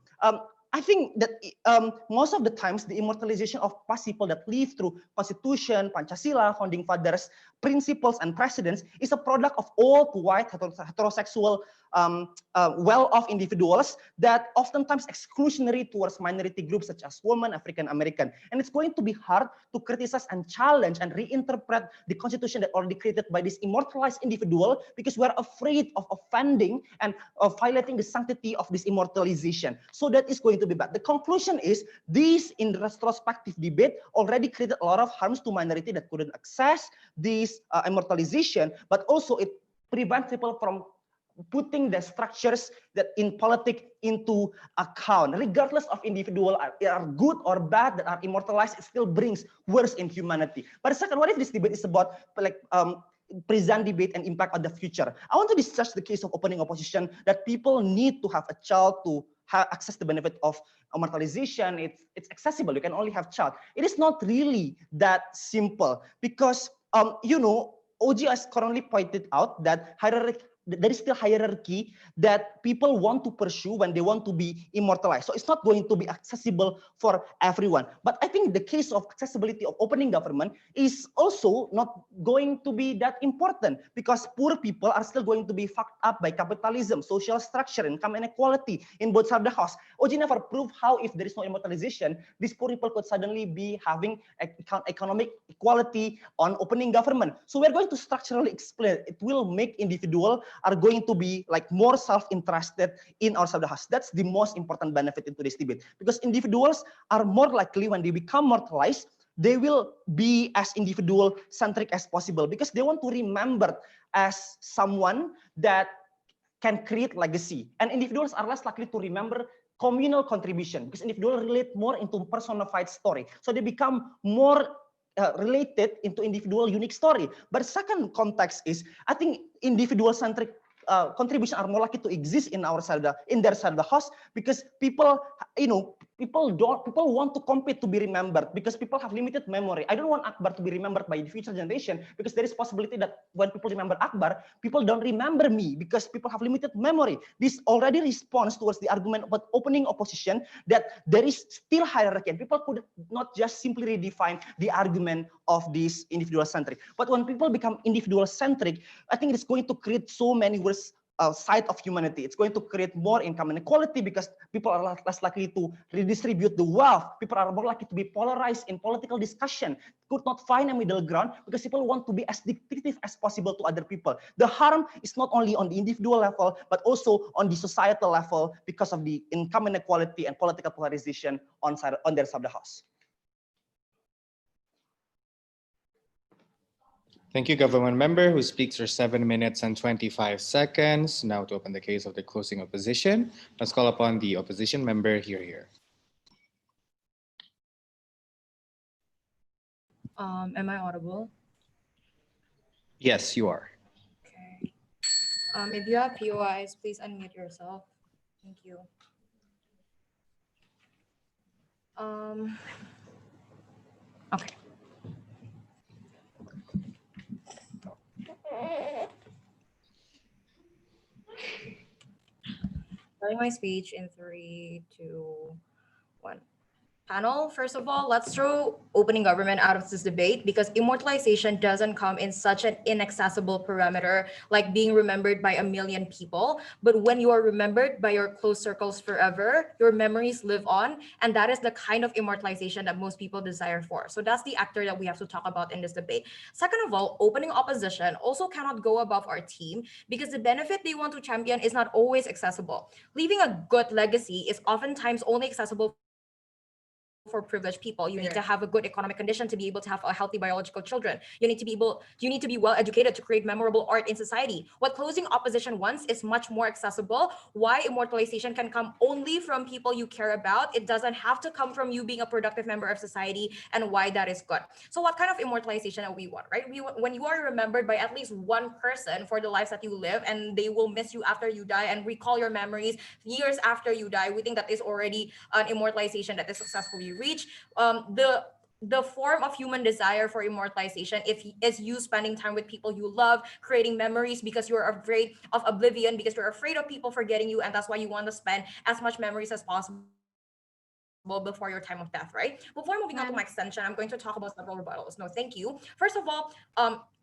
I think that most of the times the immortalization of past people that live through Constitution, Pancasila, Founding Fathers, principles and precedents is a product of old white heterosexual well-off individuals that oftentimes exclusionary towards minority groups such as women, African American. And it's going to be hard to criticize and challenge and reinterpret the constitution that already created by this immortalized individual because we're afraid of offending and of violating the sanctity of this immortalization. So that is going to be bad. The conclusion is this in retrospective debate already created a lot of harms to minority that couldn't access this immortalization, but also it prevents people from putting the structures that in politics into account. Regardless of individual are good or bad that are immortalized, it still brings worse in humanity. But second, what if this debate is about like present debate and impact on the future? I want to discuss the case of opening opposition that people need to have a child to access the benefit of immortalization. It's accessible. You can only have child. It is not really that simple because you know, OG has currently pointed out that there is still hierarchy that people want to pursue when they want to be immortalized. So it's not going to be accessible for everyone. But I think the case of accessibility of opening government is also not going to be that important because poor people are still going to be fucked up by capitalism, social structure, income inequality in both sides of the house. OG never proved how if there is no immortalization, these poor people could suddenly be having economic equality on opening government. So we're going to structurally explain it will make individual are going to be like more self-interested in our side of the house. That's the most important benefit into this debate because individuals are more likely when they become mortalized, they will be as individual centric as possible because they want to remember as someone that can create legacy. And individuals are less likely to remember communal contribution because individuals relate more into personified story. So they become more related into individual unique story. But second context is, I think individual-centric contribution are more likely to exist in our side, in their side of the house because people, you know, people want to compete to be remembered because people have limited memory. I don't want Akbar to be remembered by the future generation because there is possibility that when people remember Akbar, people don't remember me because people have limited memory. This already responds towards the argument about opening opposition that there is still hierarchy and people could not just simply redefine the argument of this individual centric. But when people become individual centric, I think it's going to create so many worse side of humanity. It's going to create more income inequality because people are less likely to redistribute the wealth. People are more likely to be polarized in political discussion, could not find a middle ground because people want to be as dictative as possible to other people. The harm is not only on the individual level, but also on the societal level because of the income inequality and political polarization on their side of the house. Thank you, government member who speaks for 7 minutes and 25 seconds. Now to open the case of the closing opposition, let's call upon the opposition member here. Am I audible? Yes, you are. Okay. If you have POIs, please unmute yourself. Thank you. Okay. Starting my speech in 3, 2, 1. Panel, first of all, let's throw opening government out of this debate because immortalization doesn't come in such an inaccessible parameter like being remembered by a million people. But when you are remembered by your close circles forever, your memories live on. And that is the kind of immortalization that most people desire for. So that's the actor that we have to talk about in this debate. Second of all, opening opposition also cannot go above our team because the benefit they want to champion is not always accessible. Leaving a good legacy is oftentimes only accessible for privileged people. You need to have a good economic condition to be able to have a healthy biological children. You need to be well educated to create memorable art in society. What closing opposition wants is much more accessible. Why immortalization can come only from people you care about. It doesn't have to come from you being a productive member of society, and why that is good. So what kind of immortalization do we want, right? When you are remembered by at least one person for the lives that you live, and they will miss you after you die and recall your memories years after you die, we think that is already an immortalization that is successfully reach. The form of human desire for immortalization is you spending time with people you love, creating memories because you're afraid of oblivion, because you're afraid of people forgetting you, and that's why you want to spend as much memories as possible before your time of death, right? Before moving on to my extension, I'm going to talk about several rebuttals. No, thank you. First of all,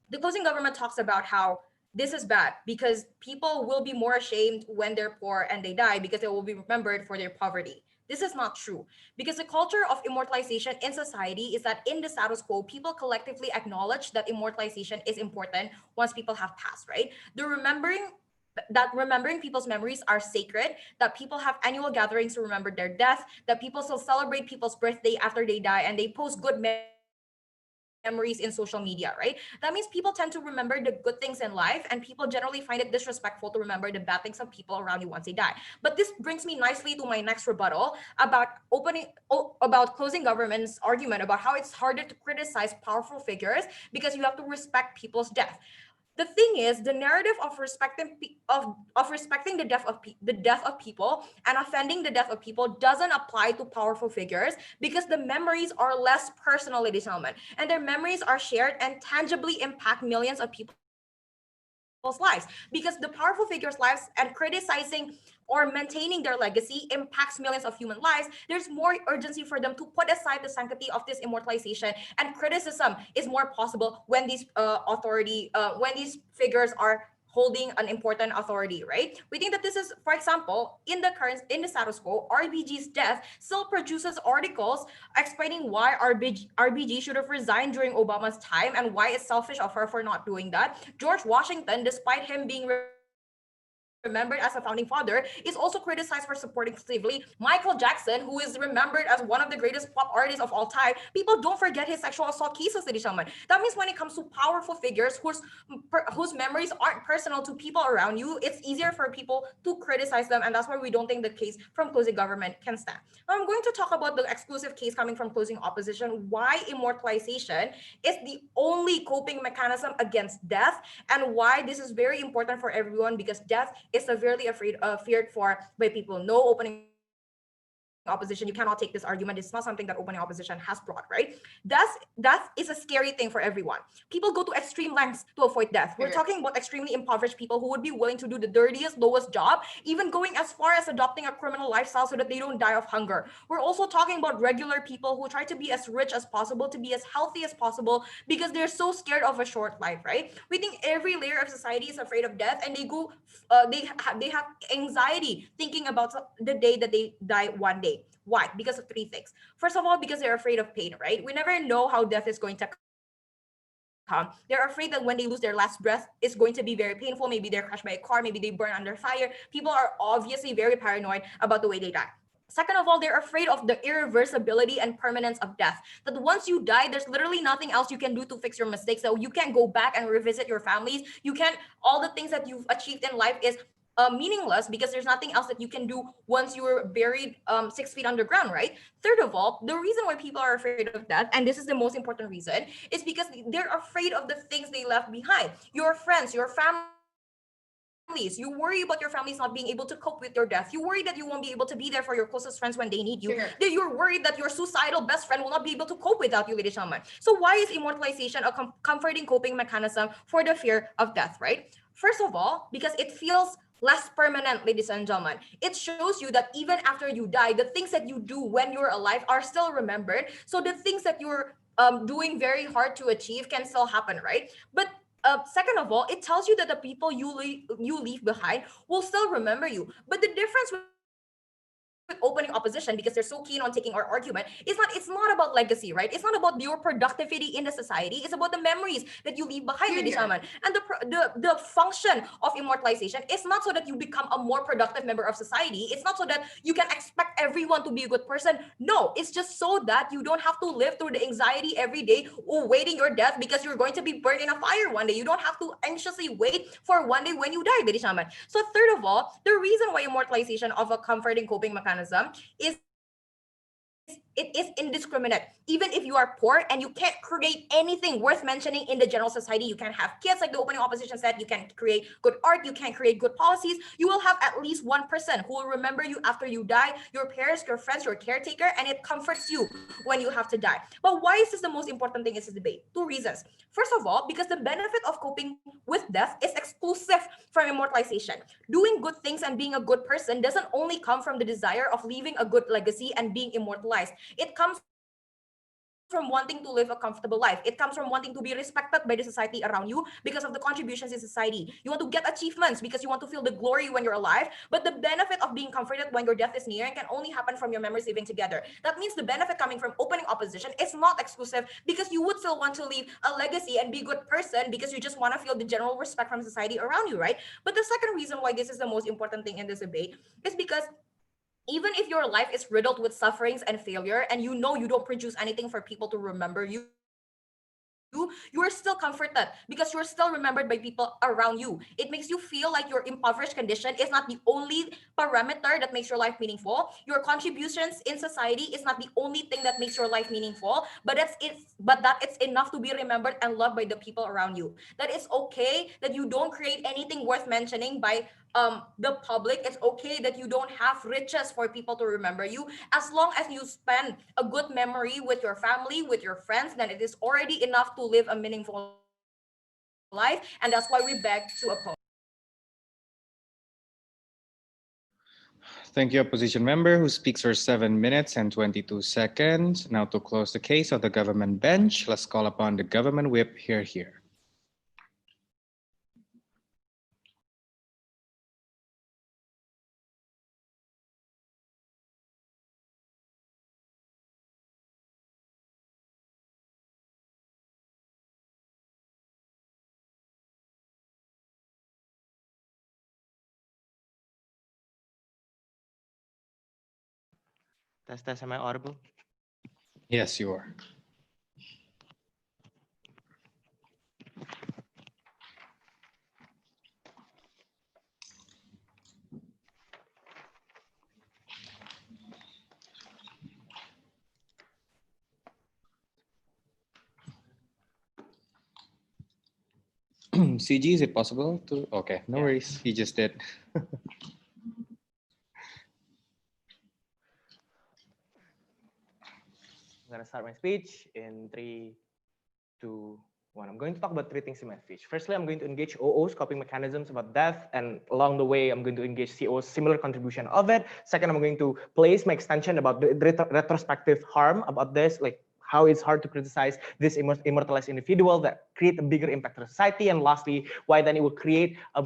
the closing government talks about how this is bad because people will be more ashamed when they're poor and they die because they will be remembered for their poverty. This is not true because the culture of immortalization in society is that in the status quo, people collectively acknowledge that immortalization is important once people have passed, right? The remembering people's memories are sacred, that people have annual gatherings to remember their death, that people still celebrate people's birthday after they die, and they post good memories in social media, right? That means people tend to remember the good things in life, and people generally find it disrespectful to remember the bad things of people around you once they die. But this brings me nicely to my next rebuttal about about closing government's argument about how it's harder to criticize powerful figures because you have to respect people's death. The thing is, the narrative of respecting the death of people and offending the death of people doesn't apply to powerful figures because the memories are less personal, ladies and gentlemen, and their memories are shared and tangibly impact millions of people's lives, because the powerful figures' lives and criticizing or maintaining their legacy impacts millions of human lives. There's more urgency for them to put aside the sanctity of this immortalization, and criticism is more possible when when these figures are holding an important authority, right? We think that this is, for example, in the status quo, RBG's death still produces articles explaining why RBG should have resigned during Obama's time and why it's selfish of her for not doing that. George Washington, despite him being remembered as a founding father, is also criticized for supporting slavery. Michael Jackson, who is remembered as one of the greatest pop artists of all time, people don't forget his sexual assault cases, ladies and gentlemen. That means when it comes to powerful figures whose memories aren't personal to people around you, it's easier for people to criticize them, and that's why we don't think the case from closing government can stand. Now I'm going to talk about the exclusive case coming from closing opposition, why immortalization is the only coping mechanism against death, and why this is very important for everyone, because death is severely feared for by people. No opening opposition, you cannot take this argument. It's not something that opening opposition has brought, right? Death is a scary thing for everyone. People go to extreme lengths to avoid death. We're talking about extremely impoverished people who would be willing to do the dirtiest, lowest job, even going as far as adopting a criminal lifestyle so that they don't die of hunger. We're also talking about regular people who try to be as rich as possible, to be as healthy as possible, because they're so scared of a short life, right? We think every layer of society is afraid of death, and they have anxiety thinking about the day that they die one day. Why? Because of three things. First of all, because they're afraid of pain, right? We never know how death is going to come. They're afraid that when they lose their last breath, it's going to be very painful. Maybe they're crushed by a car, maybe they burn under fire. People are obviously very paranoid about the way they die. Second of all, they're afraid of the irreversibility and permanence of death. That once you die, there's literally nothing else you can do to fix your mistakes. So you can't go back and revisit your families. You can't, all the things that you've achieved in life is meaningless, because there's nothing else that you can do once you're buried 6 feet underground, right? Third of all, the reason why people are afraid of death, and this is the most important reason, is because they're afraid of the things they left behind. Your friends, your families. You worry about your families not being able to cope with your death. You worry that you won't be able to be there for your closest friends when they need you. Sure. That you're worried that your suicidal best friend will not be able to cope without you, ladies and gentlemen. So why is immortalization a comforting coping mechanism for the fear of death, right? First of all, because it feels less permanent, ladies and gentlemen. It shows you that even after you die, the things that you do when you're alive are still remembered. So the things that you're doing very hard to achieve can still happen, right? But second of all, it tells you that the people you leave behind will still remember you. But the difference with opening opposition, because they're so keen on taking our argument, it's not about legacy, right? It's not about your productivity in the society. It's about the memories that you leave behind, ladies and gentlemen. And the function of immortalization is not so that you become a more productive member of society. It's not so that you can expect everyone to be a good person. No, it's just so that you don't have to live through the anxiety every day awaiting your death because you're going to be burned in a fire one day. You don't have to anxiously wait for one day when you die, ladies and gentlemen. So third of all, the reason why immortalization of a comforting coping mechanism is it is indiscriminate. Even if you are poor and you can't create anything worth mentioning in the general society, you can't have kids like the opening opposition said, you can't create good art, you can't create good policies, you will have at least one person who will remember you after you die, your parents, your friends, your caretaker, and it comforts you when you have to die. But why is this the most important thing in this debate? Two reasons. First of all, because the benefit of coping with death is exclusive from immortalization. Doing good things and being a good person doesn't only come from the desire of leaving a good legacy and being immortalized. It comes from wanting to live a comfortable life. It comes from wanting to be respected by the society around you because of the contributions in society. You want to get achievements because you want to feel the glory when you're alive. But the benefit of being comforted when your death is nearing can only happen from your memories living together. That means the benefit coming from opening opposition is not exclusive, because you would still want to leave a legacy and be a good person because you just want to feel the general respect from society around you, right? But the second reason why this is the most important thing in this debate is because even if your life is riddled with sufferings and failure, and you know you don't produce anything for people to remember you are still comforted because you're still remembered by people around you. It makes you feel like your impoverished condition is not the only parameter that makes your life meaningful. Your contributions in society is not the only thing that makes your life meaningful, but that it's enough to be remembered and loved by the people around you. That it's okay that you don't create anything worth mentioning by the public. It's okay that you don't have riches for people to remember you. As long as you spend a good memory with your family, with your friends, then it is already enough to live a meaningful life. And that's why we beg to oppose. Thank you, opposition member, who speaks for 7 minutes and 22 seconds. Now to close the case of the government bench, let's call upon the government whip here. Test, am I audible? Yes, you are. CG, is it possible to? Okay, no worries. He just did. I'm going to start my speech in 3, 2, 1. I'm going to talk about 3 things in my speech. Firstly, I'm going to engage OO's coping mechanisms about death, and along the way, I'm going to engage CO's similar contribution of it. Second, I'm going to place my extension about the retrospective harm about this, like how it's hard to criticize this immortalized individual that create a bigger impact on society. And lastly, why then it will create a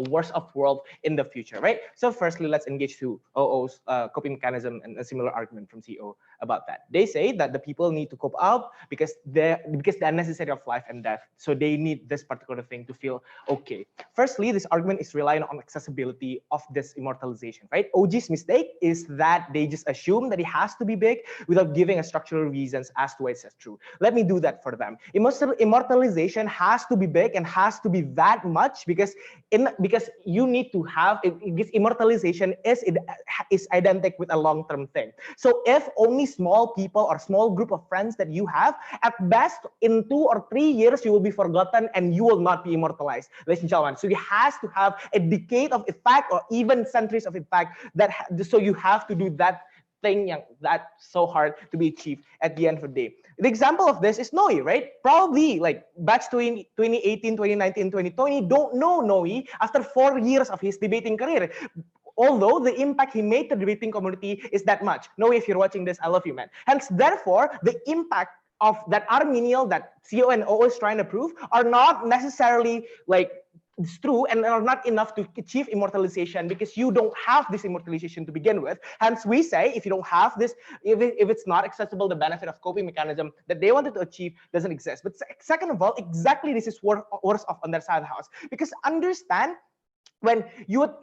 worse off world in the future, right? So firstly, let's engage to OO's coping mechanism and a similar argument from CO about that. They say that the people need to cope up because they're necessary of life and death. So they need this particular thing to feel okay. Firstly, this argument is relying on accessibility of this immortalization, right? OG's mistake is that they just assume that it has to be big without giving a structural reasons as to why it's true. Let me do that for them. Immortalization has to be big and has to be that much because you need to have because immortalization is identical with a long-term thing. So if only small people or small group of friends that you have, at best in 2 or 3 years you will be forgotten and you will not be immortalized, ladies and gentlemen. So it has to have a decade of effect or even centuries of effect. So you have to do that thing that's so hard to be achieved at the end of the day. The example of this is Noe, right? Probably like batch 2018, 2019, 2020 don't know Noe after 4 years of his debating career. Although the impact he made to the debating community is that much. Noe, if you're watching this, I love you, man. Hence, therefore, the impact of that Armenial that CO and OO is trying to prove are not necessarily like it's true and are not enough to achieve immortalization because you don't have this immortalization to begin with. Hence, we say if you don't have this, if it's not accessible, the benefit of coping mechanism that they wanted to achieve doesn't exist. But second of all, exactly this is worse off on their side of the house, because understand when your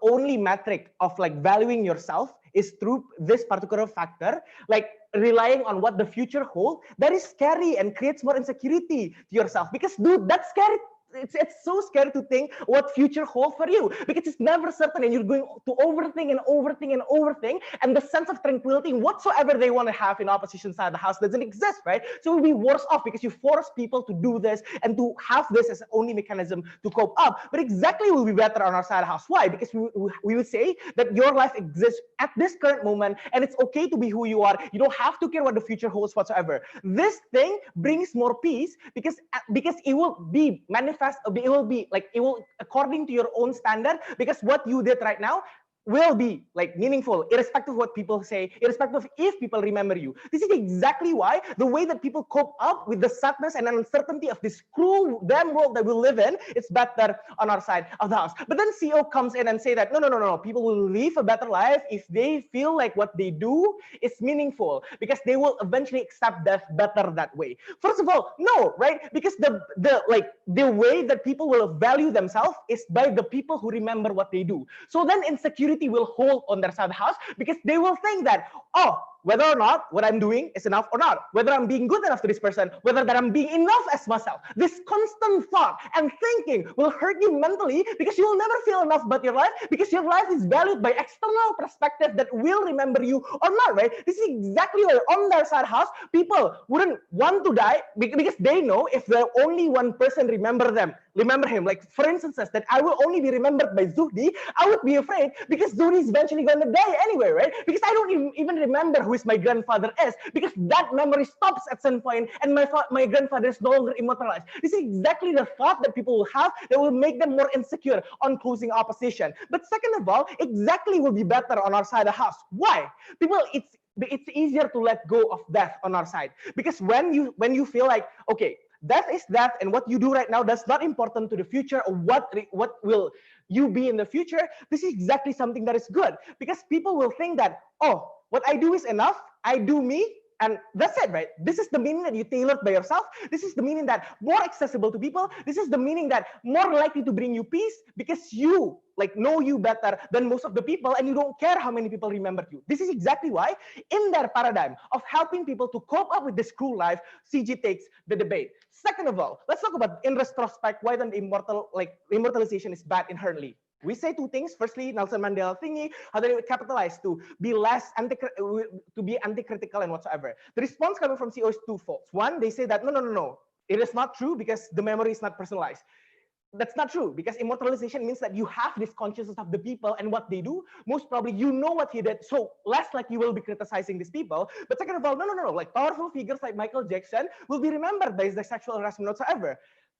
only metric of like valuing yourself is through this particular factor, like relying on what the future holds, that is scary and creates more insecurity to yourself. Because dude, that's scary. It's so scary to think what future holds for you because it's never certain and you're going to overthink and overthink and overthink, and the sense of tranquility whatsoever they want to have in opposition side of the house doesn't exist, right? So it will be worse off because you force people to do this and to have this as the only mechanism to cope up. But exactly will be better on our side of the house. Why? Because we would say that your life exists at this current moment and it's okay to be who you are. You don't have to care what the future holds whatsoever. This thing brings more peace because it will be manifest. It will be like it will according to your own standard, because what you did right now will be like meaningful, irrespective of what people say, irrespective of if people remember you. This is exactly why the way that people cope up with the sadness and uncertainty of this cruel damn world that we live in, it's better on our side of the house. But then CO comes in and say that no, people will live a better life if they feel like what they do is meaningful, because they will eventually accept death better that way. First of all, no, right? Because the way that people will value themselves is by the people who remember what they do. So then insecurity will hold on their side of the house, because they will think that, oh, whether or not what I'm doing is enough or not, whether I'm being good enough to this person, whether that I'm being enough as myself. This constant thought and thinking will hurt you mentally, because you will never feel enough about your life, because your life is valued by external perspective that will remember you or not, right? This is exactly why on their side house, people wouldn't want to die, because they know if the only one person remember him, like for instance, that I will only be remembered by Zuhdi, I would be afraid, because Zuhdi is eventually going to die anyway, right? Because I don't even remember who my grandfather is, because that memory stops at some point, and my grandfather is no longer immortalized. This is exactly the thought that people will have that will make them more insecure on closing opposition. But second of all, exactly will be better on our side of the house. Why? People, it's easier to let go of death on our side, because when you feel like, okay, death is death, and what you do right now does not important to the future, or what will you be in the future. This is exactly something that is good, because people will think that, oh, what I do is enough, I do me, and that's it, right? This is the meaning that you tailored by yourself. This is the meaning that more accessible to people. This is the meaning that more likely to bring you peace, because you know you better than most of the people, and you don't care how many people remembered you. This is exactly why in their paradigm of helping people to cope up with this cruel life, CG takes the debate. Second of all, let's talk about in retrospect why then immortalization is bad inherently. We say two things. Firstly, Nelson Mandela thingy, how they capitalize to be anti-critical and whatsoever. The response coming from CO is twofold. One, they say that no, it is not true, because the memory is not personalized. That's not true, because immortalization means that you have this consciousness of the people and what they do. Most probably you know what he did, so less like you will be criticizing these people. But second of all, no, like powerful figures like Michael Jackson will be remembered by the sexual harassment whatsoever.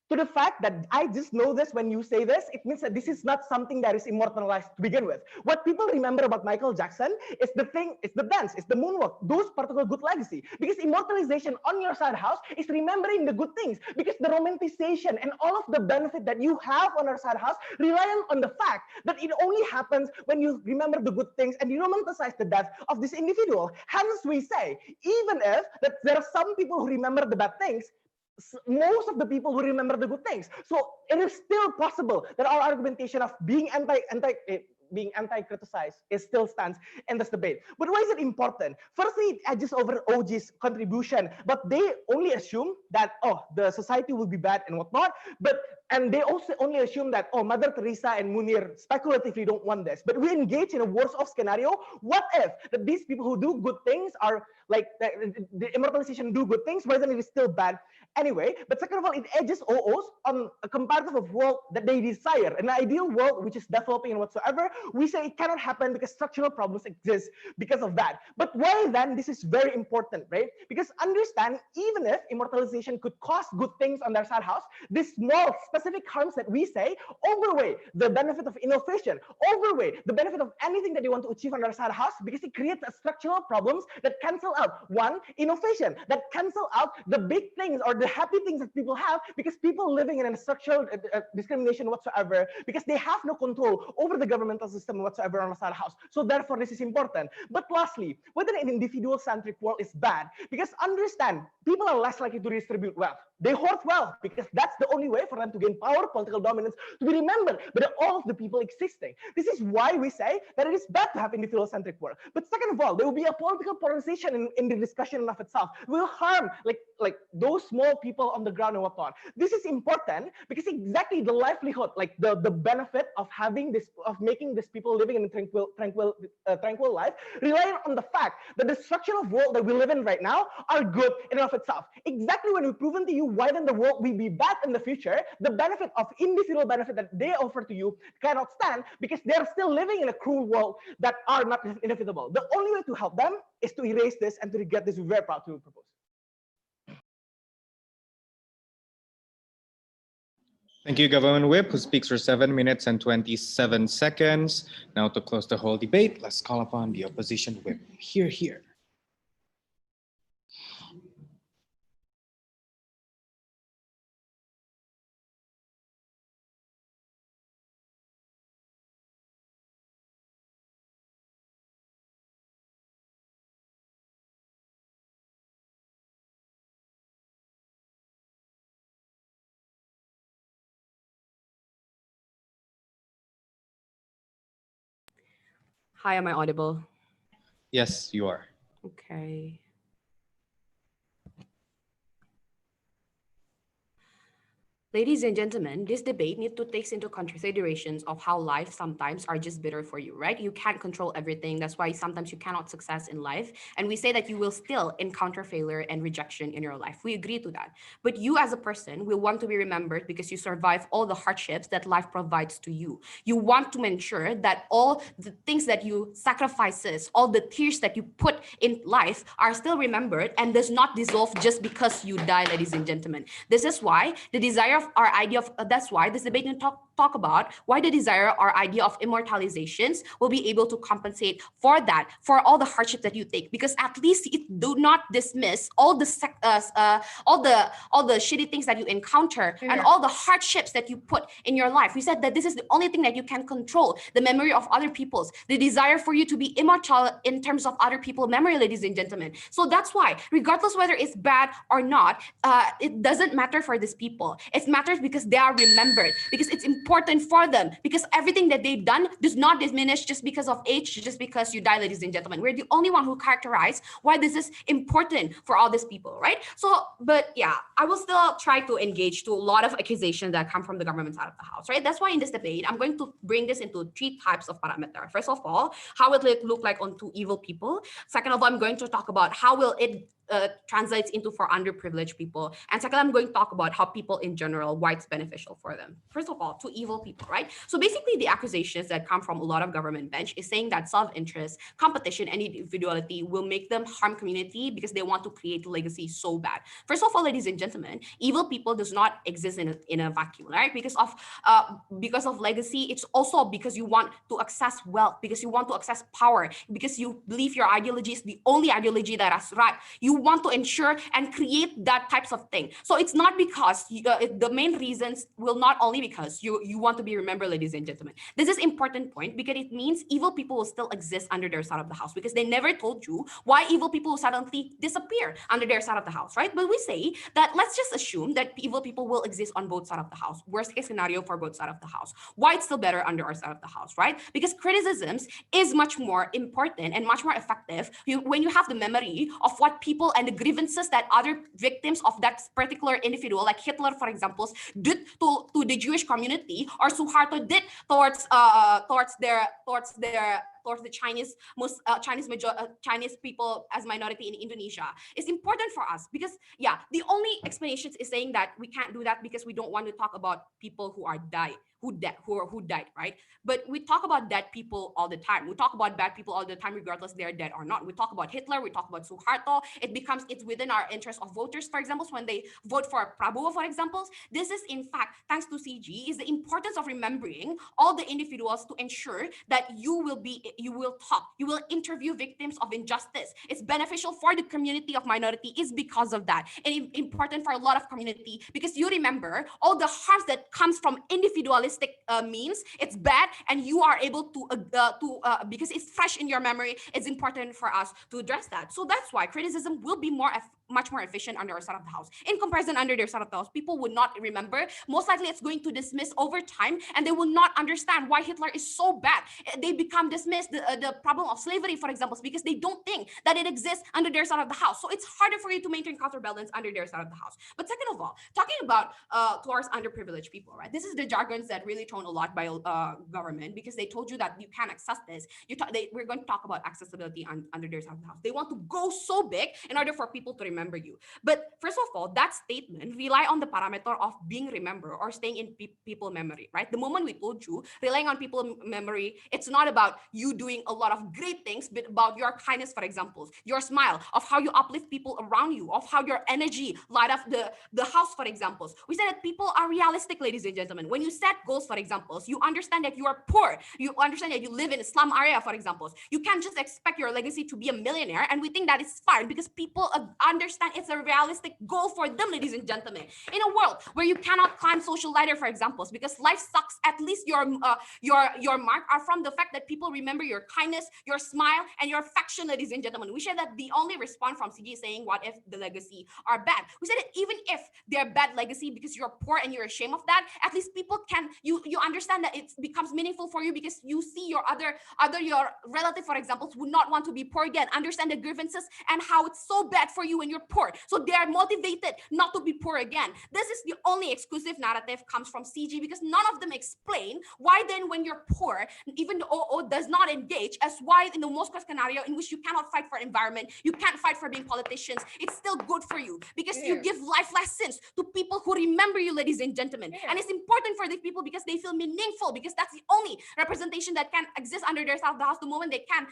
To the fact that I just know this when you say this, it means that this is not something that is immortalized to begin with. What people remember about Michael Jackson is the thing, it's the dance, it's the moonwalk, those particular good legacy. Because immortalization on your side house is remembering the good things, because the romanticization and all of the benefit that you have on our side house rely on the fact that it only happens when you remember the good things and you romanticize the death of this individual. Hence we say, even if that there are some people who remember the bad things, most of the people will remember the good things. So it is still possible that our argumentation of being anti-criticized is still stands in this debate. But why is it important? Firstly, it edges over OG's contribution, but they only assume that, oh, the society will be bad and whatnot. And they also only assume that, oh, Mother Teresa and Munir speculatively don't want this. But we engage in a worse-off scenario. What if that these people who do good things are like the immortalization do good things, rather than it is still bad anyway? But second of all, it edges OOs on a comparative of world that they desire, an ideal world which is developing and whatsoever. We say it cannot happen because structural problems exist because of that. But why then this is very important, right? Because understand, even if immortalization could cause good things on their side house, these small specific harms that we say overweigh the benefit of innovation, overweigh the benefit of anything that you want to achieve on their side house, because it creates a structural problems that cancel out one, innovation, that cancel out the big things or the happy things that people have, because people living in a structural discrimination whatsoever, because they have no control over the governmental system whatsoever on the side house. So therefore this is important. But lastly, whether an individual centric world is bad, because understand, people are less likely to redistribute wealth. They hoard wealth because that's the only way for them to gain power, political dominance, to be remembered by all of the people existing. This is why we say that it is bad to have individual-centric world. But second of all, there will be a political polarization in the discussion of itself. It will harm like those small people on the ground and whatnot. This is important because exactly the livelihood, like the benefit of having this, of making these people living in a tranquil life, rely on the fact that the structure of world that we live in right now are good in and of itself. Exactly when we've proven to you why then the world will be bad in the future, the benefit of individual benefit that they offer to you cannot stand, because they're still living in a cruel world that are not inevitable. The only way to help them is to erase this, and to get this, we're very proud to propose. Thank you, Government Whip, who speaks for 7 minutes and 27 seconds. Now to close the whole debate, let's call upon the opposition whip. Hear, hear. Hi, am I audible? Yes, you are. Okay. Ladies and gentlemen, this debate needs to take into considerations of how life sometimes are just bitter for you, right? You can't control everything. That's why sometimes you cannot success in life. And we say that you will still encounter failure and rejection in your life. We agree to that. But you as a person will want to be remembered because you survive all the hardships that life provides to you. You want to ensure that all the things that you sacrifices, all the tears that you put in life are still remembered and does not dissolve just because you die, ladies and gentlemen. This is why the desire of our idea of that's why this debate will talk about why the desire or idea of immortalizations will be able to compensate for that, for all the hardship that you take, because at least it do not dismiss all the shitty things that you encounter and all the hardships that you put in your life. We said that this is the only thing that you can control, the memory of other people's, the desire for you to be immortal in terms of other people's memory, ladies and gentlemen. So that's why, regardless whether it's bad or not, it doesn't matter for these people. It matters because they are remembered, because it's important for them, because everything that they've done does not diminish just because of age, just because you die, ladies and gentlemen. We're the only one who characterize why this is important for all these people, right? So, but yeah, I will still try to engage to a lot of accusations that come from the government side of the house, right? That's why in this debate, I'm going to bring this into 3 types of parameter. First of all, how will it look like on 2 evil people? Second of all, I'm going to talk about how will it translates into for underprivileged people. And second, I'm going to talk about how people in general, why it's beneficial for them. First of all, to evil people, right? So basically the accusations that come from a lot of government bench is saying that self-interest, competition, and individuality will make them harm community because they want to create legacy so bad. First of all, ladies and gentlemen, evil people does not exist in a vacuum, right? Because of legacy, it's also because you want to access wealth, because you want to access power, because you believe your ideology is the only ideology that is right. You want to ensure and create that types of thing. So it's not because the main reasons will not only because you want to be remembered, ladies and gentlemen. This is important point because it means evil people will still exist under their side of the house, because they never told you why evil people will suddenly disappear under their side of the house, right? But we say that let's just assume that evil people will exist on both sides of the house. Worst case scenario for both sides of the house. Why it's still better under our side of the house, right? Because criticisms is much more important and much more effective when you have the memory of what people and the grievances that other victims of that particular individual, like Hitler, for example, did to the Jewish community, or Suharto did towards the Chinese people as minority in Indonesia. It's important for us because the only explanations is saying that we can't do that because we don't want to talk about people who died, right? But we talk about dead people all the time. We talk about bad people all the time, regardless they're dead or not. We talk about Hitler, we talk about Suharto. It's within our interest of voters, for example, when they vote for Prabowo, for example. This is in fact, thanks to CG, is the importance of remembering all the individuals to ensure that you will interview victims of injustice. It's beneficial for the community of minority is because of that. And important for a lot of community because you remember all the harms that comes from individualistic means. It's bad, and you are able to because it's fresh in your memory. It's important for us to address that. So that's why criticism will be much more efficient under our side of the house. In comparison, under their side of the house, people would not remember. Most likely, it's going to dismiss over time, and they will not understand why Hitler is so bad. They become dismissed the problem of slavery, for example, because they don't think that it exists under their side of the house. So it's harder for you to maintain counterbalance under their side of the house. But second of all, talking about towards underprivileged people, right? This is the jargons that really thrown a lot by government because they told you that you can't access this. We're going to talk about accessibility under their side of the house. They want to go so big in order for people to remember remember you. But first of all, that statement rely on the parameter of being remembered or staying in people memory, right? The moment we told you, relying on people memory, it's not about you doing a lot of great things, but about your kindness, for example, your smile, of how you uplift people around you, of how your energy light up the house, for example. We said that people are realistic, ladies and gentlemen. When you set goals, for example, you understand that you are poor, you understand that you live in a slum area, for example. You can't just expect your legacy to be a millionaire, and we think that is fine because people understand it's a realistic goal for them, ladies and gentlemen. In a world where you cannot climb social ladder, for example, because life sucks, at least your mark are from the fact that people remember your kindness, your smile, and your affection, ladies and gentlemen. We said that the only response from CG is saying, what if the legacy are bad? We said that even if they're bad legacy because you're poor and you're ashamed of that, at least people can, you understand that it becomes meaningful for you because you see your your relative, for example, would not want to be poor again, understand the grievances and how it's so bad for you when you're poor. So they are motivated not to be poor again. This is the only exclusive narrative comes from CG because none of them explain why then when you're poor, even the OO does not engage as why in the Moscow scenario in which you cannot fight for environment, you can't fight for being politicians, it's still good for you because you give life lessons to people who remember you, ladies and gentlemen. And it's important for these people because they feel meaningful, because that's the only representation that can exist under their self the house the moment they can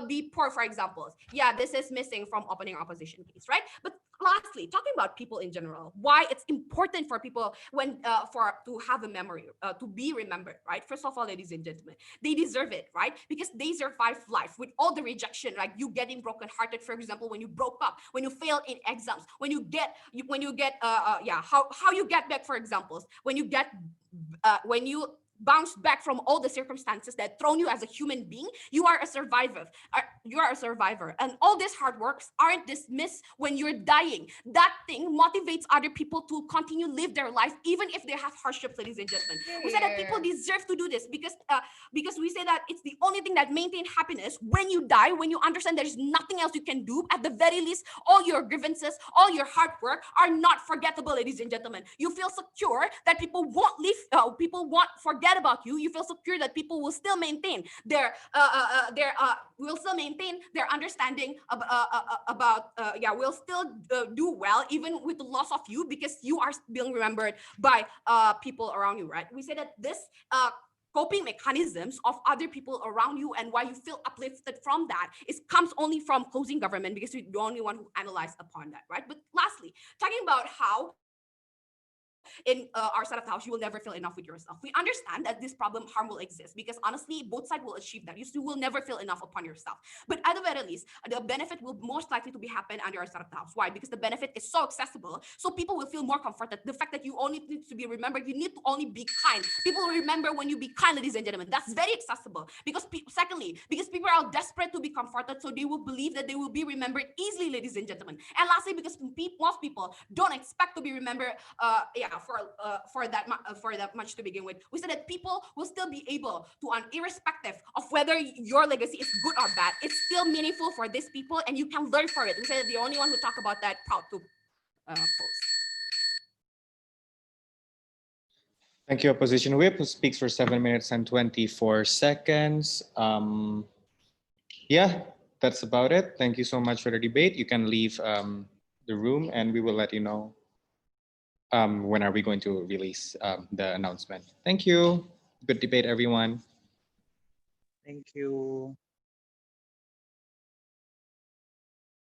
be poor, for example. Yeah, this is missing from opening opposition case, right? But lastly, talking about people in general, why it's important for people when to have a memory, to be remembered, right? First of all, ladies and gentlemen, they deserve it, right? Because they survive life with all the rejection, like you getting brokenhearted, for example, when you broke up, when you fail in exams, when you get how you get back, for example, when you bounce back from all the circumstances that thrown you as a human being, you are a survivor. You are a survivor, and all these hard works aren't dismissed when you're dying. That thing motivates other people to continue live their life even if they have hardships, ladies and gentlemen. We said that people deserve to do this because we say that it's the only thing that maintains happiness when you die, when you understand there's nothing else you can do. At the very least, all your grievances, all your hard work are not forgettable, ladies and gentlemen. You feel secure that people won't leave, people won't forget about you. You feel secure that people will still maintain their understanding will still do well even with the loss of you because you are being remembered by people around you, right? We say that this coping mechanisms of other people around you and why you feel uplifted from that comes only from closing government because you're the only one who analyzed upon that, right? But lastly, talking about how in our side of the house, you will never feel enough with yourself. We understand that this problem harm will exist because honestly, both sides will achieve that. You will never feel enough upon yourself. But at the very least, the benefit will most likely to be happen under our side of the house. Why? Because the benefit is so accessible, so people will feel more comforted. The fact that you only need to be remembered, you need to only be kind. People will remember when you be kind, ladies and gentlemen. That's very accessible. Because secondly, because people are desperate to be comforted, so they will believe that they will be remembered easily, ladies and gentlemen. And lastly, because most people don't expect to be remembered, for that much to begin with. We said that people will still be able to, irrespective of whether your legacy is good or bad, it's still meaningful for these people, and you can learn from it. We said that the only one who talk about that proud to post. Thank you, Opposition Whip, who speaks for 7 minutes and 24 seconds. Yeah, that's about it. Thank you so much for the debate. You can leave the room, and we will let you know when are we going to release the announcement. Thank you. Good debate, everyone. Thank you.